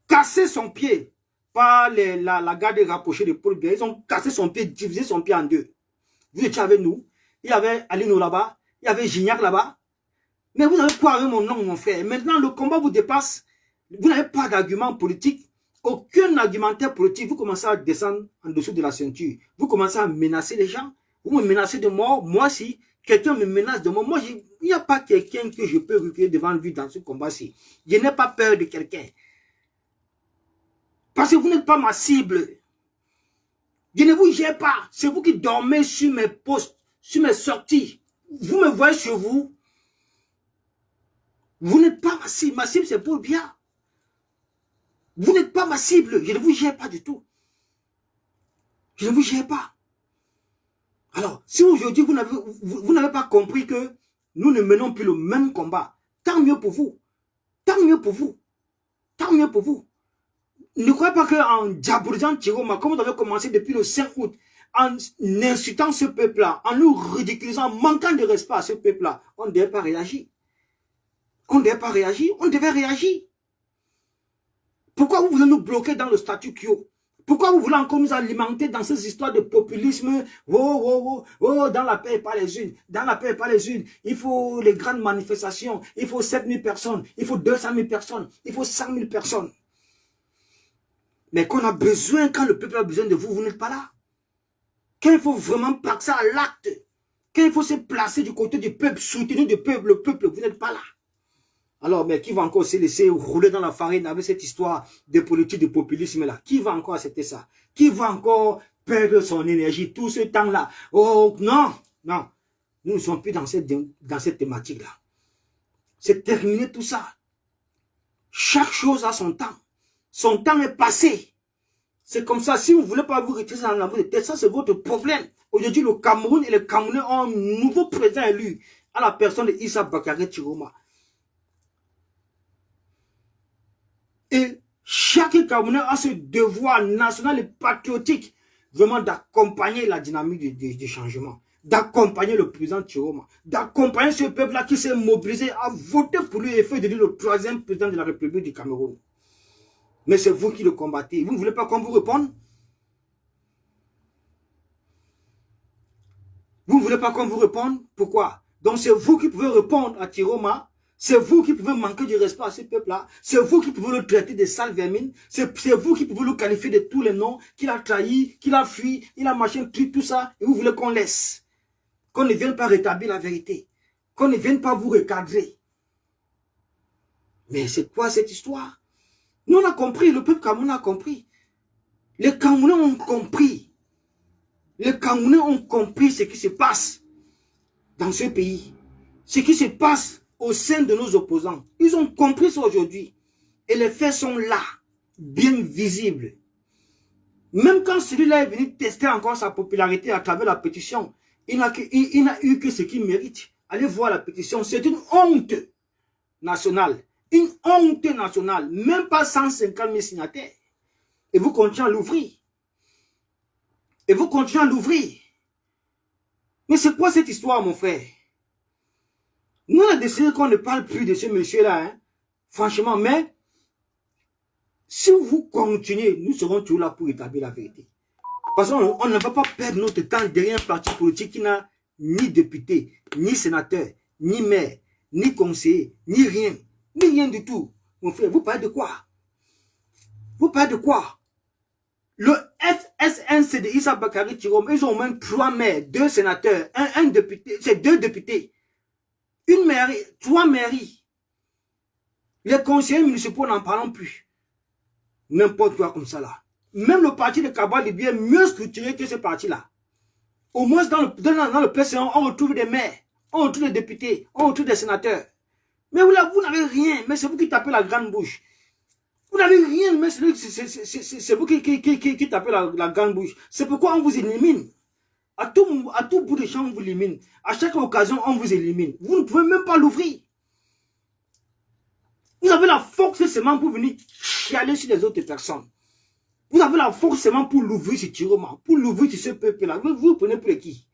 Cassé son pied par la garde rapprochée de Paul Biya. Ils ont cassé son pied, divisé son pied en deux. Vous étiez avec nous. Il y avait Alino là-bas. Il y avait Gignac là-bas. Mais vous avez quoi avec mon nom, mon frère? Maintenant, le combat vous dépasse. Vous n'avez pas d'argument politique. Aucun argumentaire politique. Vous commencez à descendre en dessous de la ceinture. Vous commencez à menacer les gens. Vous me menacez de mort. Moi, si quelqu'un me menace de mort, moi, il n'y a pas quelqu'un que je peux recueillir devant lui dans ce combat-ci. Je n'ai pas peur de quelqu'un. Parce que vous n'êtes pas ma cible. Je ne vous gère pas. C'est vous qui dormez sur mes postes, sur mes sorties. Vous me voyez chez vous. Vous n'êtes pas ma cible. Ma cible, c'est pour le bien. Vous n'êtes pas ma cible. Je ne vous gère pas du tout. Je ne vous gère pas. Alors, si aujourd'hui vous n'avez pas compris que nous ne menons plus le même combat, tant mieux pour vous. Tant mieux pour vous. Tant mieux pour vous. Ne croyez pas qu'en diabolisant Chiroma, comme vous avez commencé depuis le 5 août, en insultant ce peuple-là, en nous ridiculisant, en manquant de respect à ce peuple-là, on ne devait pas réagir. On ne devait pas réagir, on devait réagir. Pourquoi vous voulez nous bloquer dans le statu quo? Pourquoi vous voulez encore nous alimenter dans ces histoires de populisme? Oh, dans la paix et pas les unes. Dans la paix et pas les unes. Il faut les grandes manifestations. Il faut 7000 personnes. Il faut 200 000 personnes. Il faut 100 000 personnes. Mais quand on a besoin, quand le peuple a besoin de vous, vous n'êtes pas là. Quand il faut vraiment passer à l'acte, quand il faut se placer du côté du peuple, soutenir du peuple, le peuple, vous n'êtes pas là. Alors, mais qui va encore se laisser rouler dans la farine avec cette histoire de politique, de populisme là? Qui va encore accepter ça? Qui va encore perdre son énergie tout ce temps-là? Oh, non, non. Nous ne sommes plus dans cette thématique-là. C'est terminé tout ça. Chaque chose a son temps. Son temps est passé. C'est comme ça. Si vous ne voulez pas vous retirer dans la boue de tête, ça c'est votre problème. Aujourd'hui, le Cameroun et les Camerounais ont un nouveau président élu à la personne de Issa Bakary Chiroma. Et chaque Camerounais a ce devoir national et patriotique vraiment d'accompagner la dynamique du changement, d'accompagner le président Chiroma, d'accompagner ce peuple-là qui s'est mobilisé à voter pour lui et fait de lui le 3e président de la République du Cameroun. Mais c'est vous qui le combattez. Vous ne voulez pas qu'on vous réponde? Vous ne voulez pas qu'on vous réponde? Pourquoi? Donc c'est vous qui pouvez répondre à Chiroma. C'est vous qui pouvez manquer de respect à ce peuple-là. C'est vous qui pouvez le traiter de sale vermine. C'est vous qui pouvez le qualifier de tous les noms qu'il a trahi, qu'il a fui, il a machin, tout ça. Et vous voulez qu'on laisse. Qu'on ne vienne pas rétablir la vérité. Qu'on ne vienne pas vous recadrer. Mais c'est quoi cette histoire? Nous on a compris, le peuple camerounais a compris. Les Camerounais ont compris. Les Camerounais ont compris ce qui se passe dans ce pays. Ce qui se passe au sein de nos opposants. Ils ont compris ça aujourd'hui. Et les faits sont là, bien visibles. Même quand celui-là est venu tester encore sa popularité à travers la pétition, il n'a eu que ce qu'il mérite. Allez voir la pétition, c'est une honte nationale. Une honte nationale. Même pas 150 000 signataires. Et vous continuez à l'ouvrir. Et vous continuez à l'ouvrir. Mais c'est quoi cette histoire, mon frère? Nous, on a décidé qu'on ne parle plus de ce monsieur-là. Hein? Franchement, mais si vous continuez, nous serons toujours là pour établir la vérité. Parce qu'on ne va pas perdre notre temps derrière un parti politique qui n'a ni député, ni sénateur, ni maire, ni conseiller, ni rien. Ni rien du tout. Mon frère, vous parlez de quoi? Vous parlez de quoi? Le FSNC de Issa Bakary Chiroma, ils ont au moins 3 maires, 2 sénateurs, un député, c'est 2 députés. Une mairie, 3 mairies. Les conseillers municipaux n'en parlons plus. N'importe quoi comme ça là. Même le parti de Kabal est bien mieux structuré que ce parti-là. Au moins dans le PCN, on retrouve des maires, on retrouve des députés, on retrouve des sénateurs. Mais vous n'avez rien, mais c'est vous qui tapez la grande bouche. Vous n'avez rien, mais c'est vous qui tapez la grande bouche. C'est pourquoi on vous élimine. À tout bout de champ, on vous élimine. À chaque occasion, on vous élimine. Vous ne pouvez même pas l'ouvrir. Vous avez la force seulement pour venir chialer sur les autres personnes. Vous avez la force seulement pour l'ouvrir sur Chiroma, pour l'ouvrir sur ce peuple-là. Vous prenez pour les qui?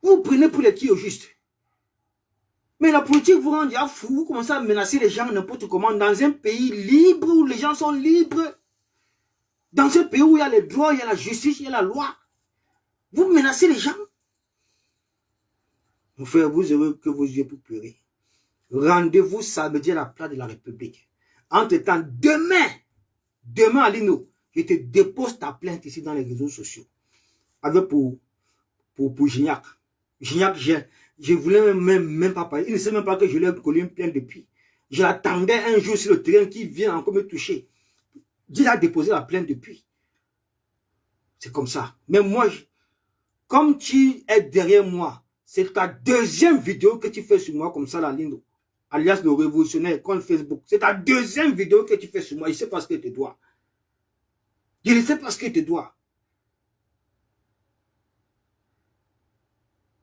Vous prenez pour les qui au juste? Mais la politique vous rend déjà fou. Vous commencez à menacer les gens n'importe comment dans un pays libre où les gens sont libres. Dans ce pays où il y a les droits, il y a la justice, il y a la loi. Vous menacez les gens. Mon frère, vous aurez que vos yeux pour pleurer. Rendez-vous samedi à la place de la République. Entre-temps, demain, Alino, je te dépose ta plainte ici dans les réseaux sociaux. Avec pour Gignac. Gignac, je voulais même pas parler. Il ne sait même pas que je lui ai collé une plainte depuis. J'attendais un jour sur le terrain qui vient encore me toucher. Il a déposé la plainte depuis. C'est comme ça. Mais moi, comme tu es derrière moi, c'est ta deuxième vidéo que tu fais sur moi comme ça, la Lindo. Alias le révolutionnaire, contre Facebook. C'est ta deuxième vidéo que tu fais sur moi. Je sais pas ce que tu dois. Je ne sais pas ce que tu dois.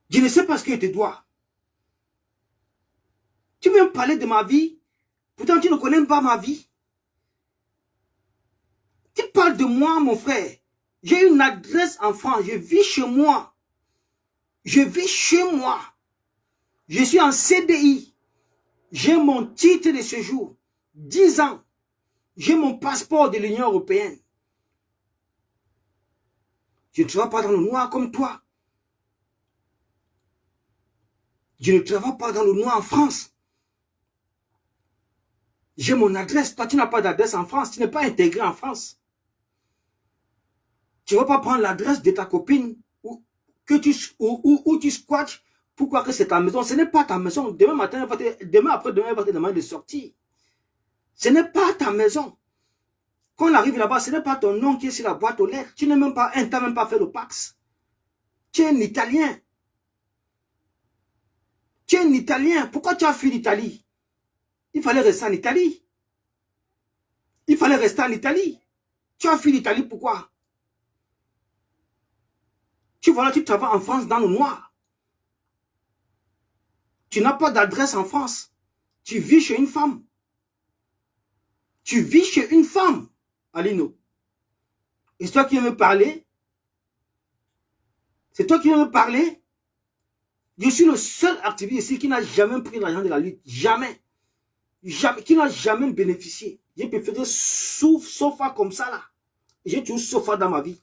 Je ne sais pas ce que tu dois. Tu veux me parler de ma vie? Pourtant, tu ne connais pas ma vie. Tu parles de moi, mon frère. J'ai une adresse en France. Je vis chez moi. Je vis chez moi. Je suis en CDI. J'ai mon titre de séjour. 10 ans. J'ai mon passeport de l'Union européenne. Je ne travaille pas dans le noir comme toi. Je ne travaille pas dans le noir en France. J'ai mon adresse. Toi, tu n'as pas d'adresse en France. Tu n'es pas intégré en France. Tu ne vas pas prendre l'adresse de ta copine où tu squattes. Pourquoi que c'est ta maison? Ce n'est pas ta maison. Demain après-demain, elle va te demander de sortir. Ce n'est pas ta maison. Quand on arrive là-bas, ce n'est pas ton nom qui est sur la boîte aux lettres. Tu n'as même pas fait le Pax. Tu es un Italien. Tu es un Italien. Pourquoi tu as fui l'Italie? Il fallait rester en Italie. Il fallait rester en Italie. Tu as fui l'Italie, pourquoi? Tu vois là, tu travailles en France dans le noir. Tu n'as pas d'adresse en France. Tu vis chez une femme. Tu vis chez une femme, Alino. Et c'est toi qui veux me parler? C'est toi qui veux me parler? Je suis le seul activiste ici qui n'a jamais pris l'argent de la lutte. Jamais. Jamais. Qui n'a jamais bénéficié. J'ai préféré sofa comme ça là. J'ai toujours sofa dans ma vie.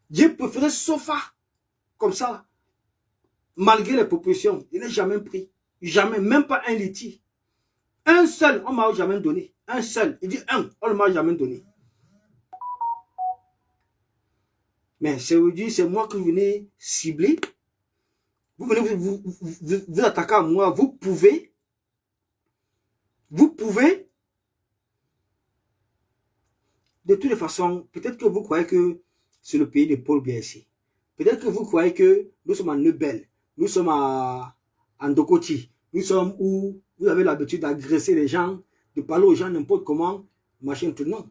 J'ai préféré sofa comme ça là. Malgré les propositions, je n'ai jamais pris. Jamais. Même pas un litige. Un seul, on ne m'a jamais donné. Un seul. Il dit un, on ne m'a jamais donné. Mais c'est moi que vous venez cibler. Vous venez vous attaquer à moi. Vous pouvez. De toutes les façons, peut-être que vous croyez que c'est le pays de Paul Biya. Peut-être que vous croyez que nous sommes en Nebel. Nous sommes à Ndokoti. Nous sommes où vous avez l'habitude d'agresser les gens, de parler aux gens n'importe comment, machin, tout. Non.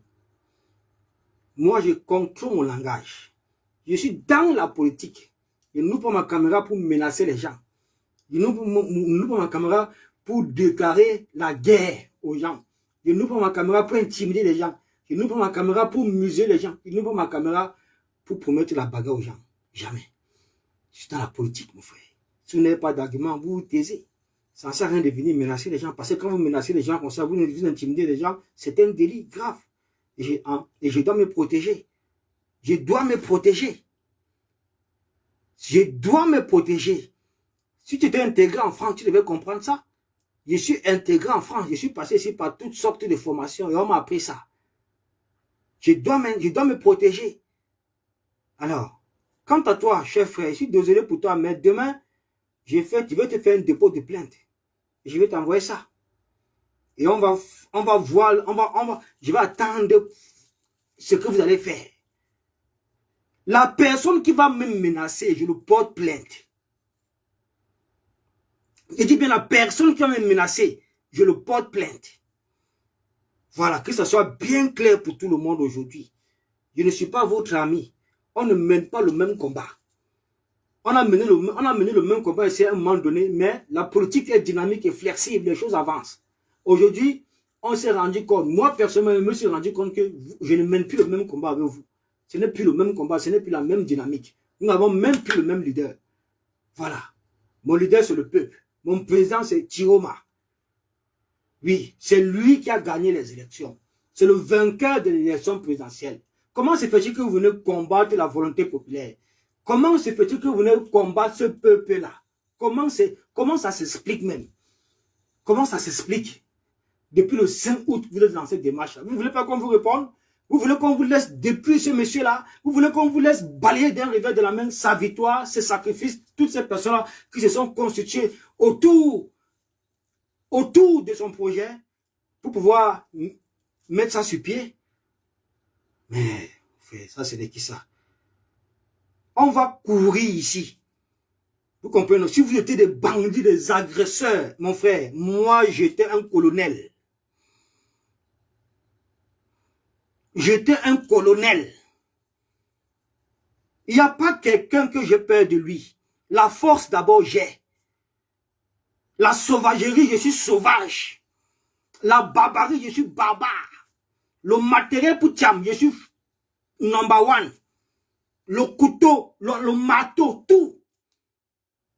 Moi, je contrôle mon langage. Je suis dans la politique. Je n'ouvre pas ma caméra pour menacer les gens. Je n'ouvre pas ma caméra pour déclarer la guerre aux gens. Je n'ouvre pas ma caméra pour intimider les gens. Je n'ouvre pas ma caméra pour muser les gens. Je n'ouvre pas ma caméra pour promettre la bagarre aux gens. Jamais. Je suis dans la politique, mon frère. Si vous n'avez pas d'argument, vous vous taisez. Ça ne sert à rien de venir menacer les gens. Parce que quand vous menacez les gens comme ça, vous intimidez les gens, c'est un délit grave. Et je dois me protéger. Je dois me protéger. Je dois me protéger. Si tu étais intégré en France, tu devais comprendre ça. Je suis intégré en France. Je suis passé ici par toutes sortes de formations et on m'a appris ça. Je dois me protéger. Alors, quant à toi, cher frère, je suis désolé pour toi, mais demain, je vais te faire un dépôt de plainte. Et je vais t'envoyer ça. Et je vais attendre ce que vous allez faire. La personne qui va me menacer, je le porte plainte. Je dis bien la personne qui va me menacer, je le porte plainte. Voilà, que ça soit bien clair pour tout le monde aujourd'hui. Je ne suis pas votre ami. On ne mène pas le même combat. On a mené le même combat ici à un moment donné, mais la politique est dynamique et flexible, les choses avancent. Aujourd'hui, on s'est rendu compte, moi personnellement, je me suis rendu compte que je ne mène plus le même combat avec vous. Ce n'est plus le même combat, ce n'est plus la même dynamique. Nous n'avons même plus le même leader. Voilà. Mon leader, c'est le peuple. Mon président, c'est Tiroma. Oui, c'est lui qui a gagné les élections. C'est le vainqueur de l'élection présidentielle. Comment se fait-il que vous venez combattre la volonté populaire? Comment se fait-il que vous venez combattre ce peuple-là? Comment ça s'explique même? Comment ça s'explique? Depuis le 5 août, vous êtes dans cette démarche-là. Vous ne voulez pas qu'on vous réponde? Vous voulez qu'on vous laisse, depuis ce monsieur-là, vous voulez qu'on vous laisse balayer d'un revers de la main sa victoire, ses sacrifices, toutes ces personnes-là qui se sont constituées autour de son projet pour pouvoir mettre ça sur pied? Mais, ça c'est de qui ça? On va courir ici. Vous comprenez? Si vous étiez des bandits, des agresseurs, mon frère, moi j'étais un colonel. J'étais un colonel. Il n'y a pas quelqu'un que j'ai peur de lui. La force d'abord j'ai. La sauvagerie, je suis sauvage. La barbarie, je suis barbare. Le matériel pour Tcham, je suis number one. Le couteau, le marteau, tout.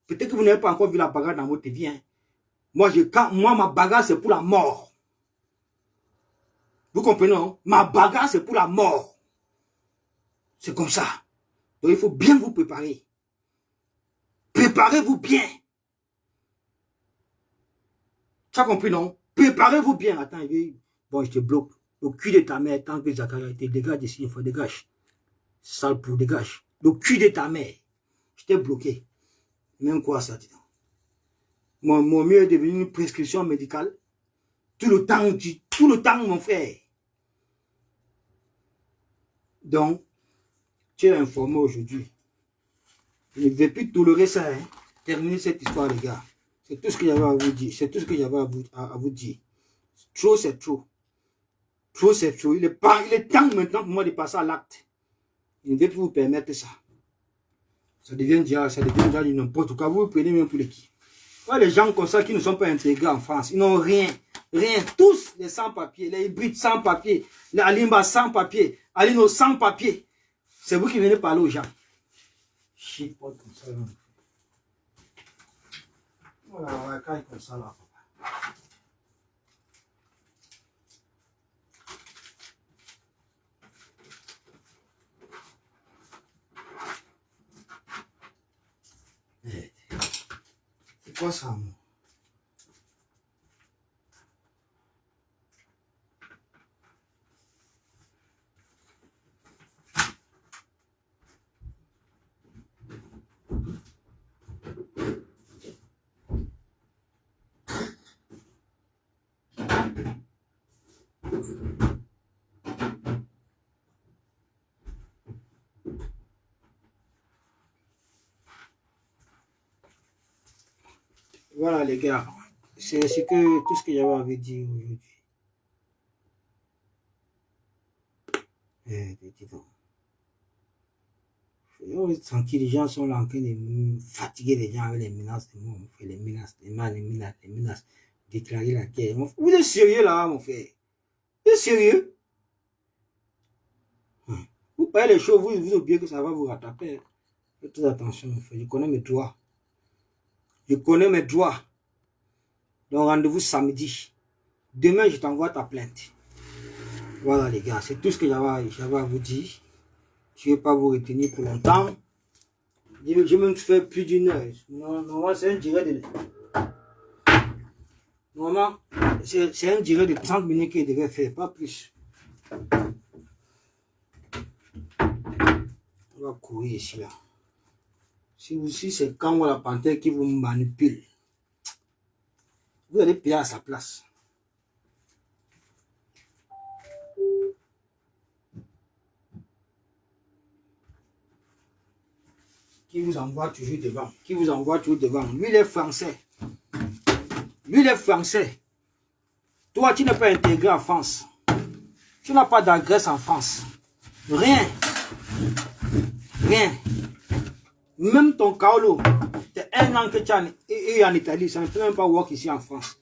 Peut-être que vous n'avez pas encore vu la bagarre dans votre vie. Hein. Moi, ma bagarre, c'est pour la mort. Vous comprenez, non? Ma bagarre, c'est pour la mort. C'est comme ça. Donc, il faut bien vous préparer. Préparez-vous bien. Tu as compris, non? Préparez-vous bien. Attends, bon, je te bloque. Le cul de ta mère, tant que Zakaria te dégage ici, il faut dégage. Sale pour dégage. Le cul de ta mère. Je t'ai bloqué. Même quoi ça, dis donc. Mon mieux est devenu une prescription médicale. Tout le temps, mon frère. Donc, tu es informé aujourd'hui. Je ne vais plus tolérer ça. Hein. Terminer cette histoire, les gars. C'est tout ce que j'avais à vous dire. C'est tout ce que j'avais à vous dire. Trop, c'est trop. Trop, c'est trop. Il est temps maintenant pour moi de passer à l'acte. Je ne vais plus vous permettre ça. Ça devient déjà du n'importe quoi. Vous prenez même pour les qui. Ouais, les gens comme ça qui ne sont pas intégrés en France, ils n'ont rien. Rien. Tous les sans-papiers, les hybrides sans-papiers, les Alimba sans-papiers, Alino sans-papiers. C'est vous qui venez parler aux gens. Shit, pas comme ça. Voilà, quand comme ça là. C'est quoi ça, moi? Voilà les gars, c'est tout ce que j'avais à vous dire aujourd'hui. Tranquille, les gens sont là en train de fatiguer les gens avec les menaces de mort, les menaces, les menaces, déclarer la guerre. Vous êtes sérieux là, mon frère? Vous êtes sérieux? Vous parlez les choses, vous oubliez que ça va vous rattraper. Faites attention, mon frère, je connais mes droits. Je connais mes droits. Donc rendez-vous samedi. Demain, je t'envoie ta plainte. Voilà les gars, c'est tout ce que j'avais à vous dire. Je ne vais pas vous retenir pour longtemps. Je même fait plus d'une heure. Normalement, c'est un direct de... Normalement, c'est un direct de 30 minutes qu'il devait faire, pas plus. On va courir ici là. Si c'est quand la panthère qui vous manipule, vous allez payer à sa place. Qui vous envoie toujours devant. Lui, il est français. Toi, tu n'es pas intégré en France. Tu n'as pas d'adresse en France. Rien. Même ton Kaolo, c'est un an que tu es en Italie, ça ne peut même pas work ici en France.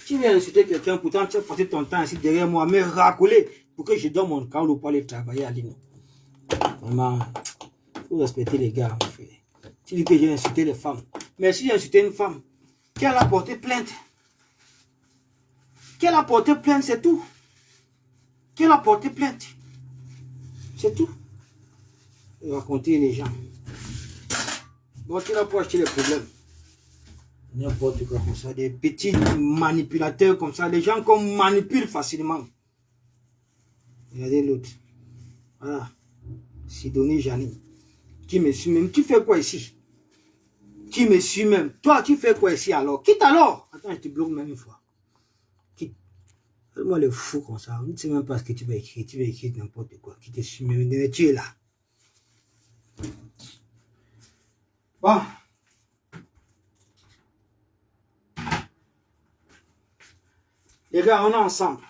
Tu viens insulter quelqu'un, pourtant tu as passé ton temps ici derrière moi, me racoler pour que je donne mon Kaolo pour aller travailler à Lino. Vraiment, il faut respecter les gars, mon frère. Tu dis que j'ai insulté les femmes. Mais si j'ai insulté une femme, qu'elle a porté plainte. C'est tout. Qu'elle a porté plainte. C'est tout. Et raconter les gens. Bon, tu n'as pas acheté les problèmes. N'importe quoi comme ça. Des petits manipulateurs comme ça. Des gens qu'on manipule facilement. Regardez l'autre. Voilà. Sidonie Jani. Qui me suit même. Tu fais quoi ici? Qui me suit même. Toi, tu fais quoi ici alors? Quitte alors. Attends, je te bloque même une fois. Quitte. Fais-moi le fou comme ça. On ne sait même pas ce que tu vas écrire. Tu vas écrire n'importe quoi. Qui te suit même. Tu es là. Bon. Les gars, on est ensemble.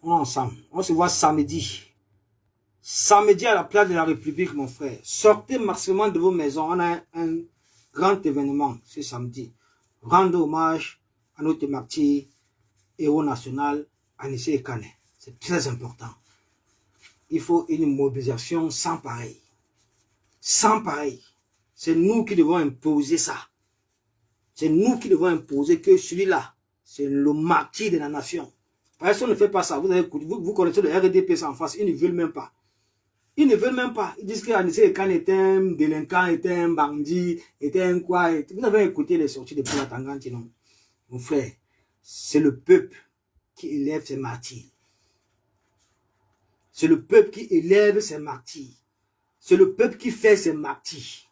On est ensemble. On se voit samedi. Samedi à la place de la République, mon frère. Sortez maximalement de vos maisons. On a un grand événement ce samedi. Rendre hommage à notre martyr, héros national, Anissé Ekane. C'est très important. Il faut une mobilisation sans pareil. Sans pareil. C'est nous qui devons imposer ça. C'est nous qui devons imposer que celui-là, c'est le martyr de la nation. Personne ne fait pas ça. Vous connaissez le RDP en face. Ils ne veulent même pas. Ils ne veulent même pas. Ils disent qu'Anissé Ekane était un délinquant, était un bandit, était un quoi. Vous avez écouté les sorties de Paula Tanganti, non? Mon frère, c'est le peuple qui élève ses martyrs. C'est le peuple qui élève ses martyrs. C'est le peuple qui fait ses martyrs.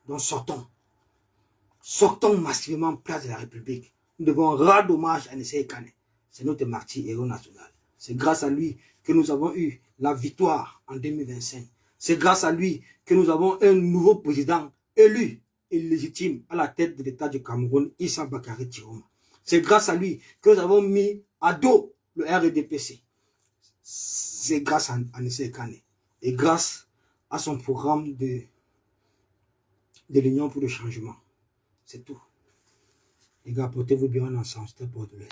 Donc sortons. Sortons massivement place de la République. Nous devons rendre hommage à Anissé Ekane. C'est notre martyr héros national. C'est grâce à lui que nous avons eu la victoire en 2025. C'est grâce à lui que nous avons un nouveau président élu et légitime à la tête de l'État du Cameroun, Issa Bakary Tiroma. C'est grâce à lui que nous avons mis à dos le RDPC. C'est grâce à Anissé Ekane et grâce à son programme de l'Union pour le changement. C'est tout. Les gars, portez-vous bien ensemble. C'était pour de l'Est.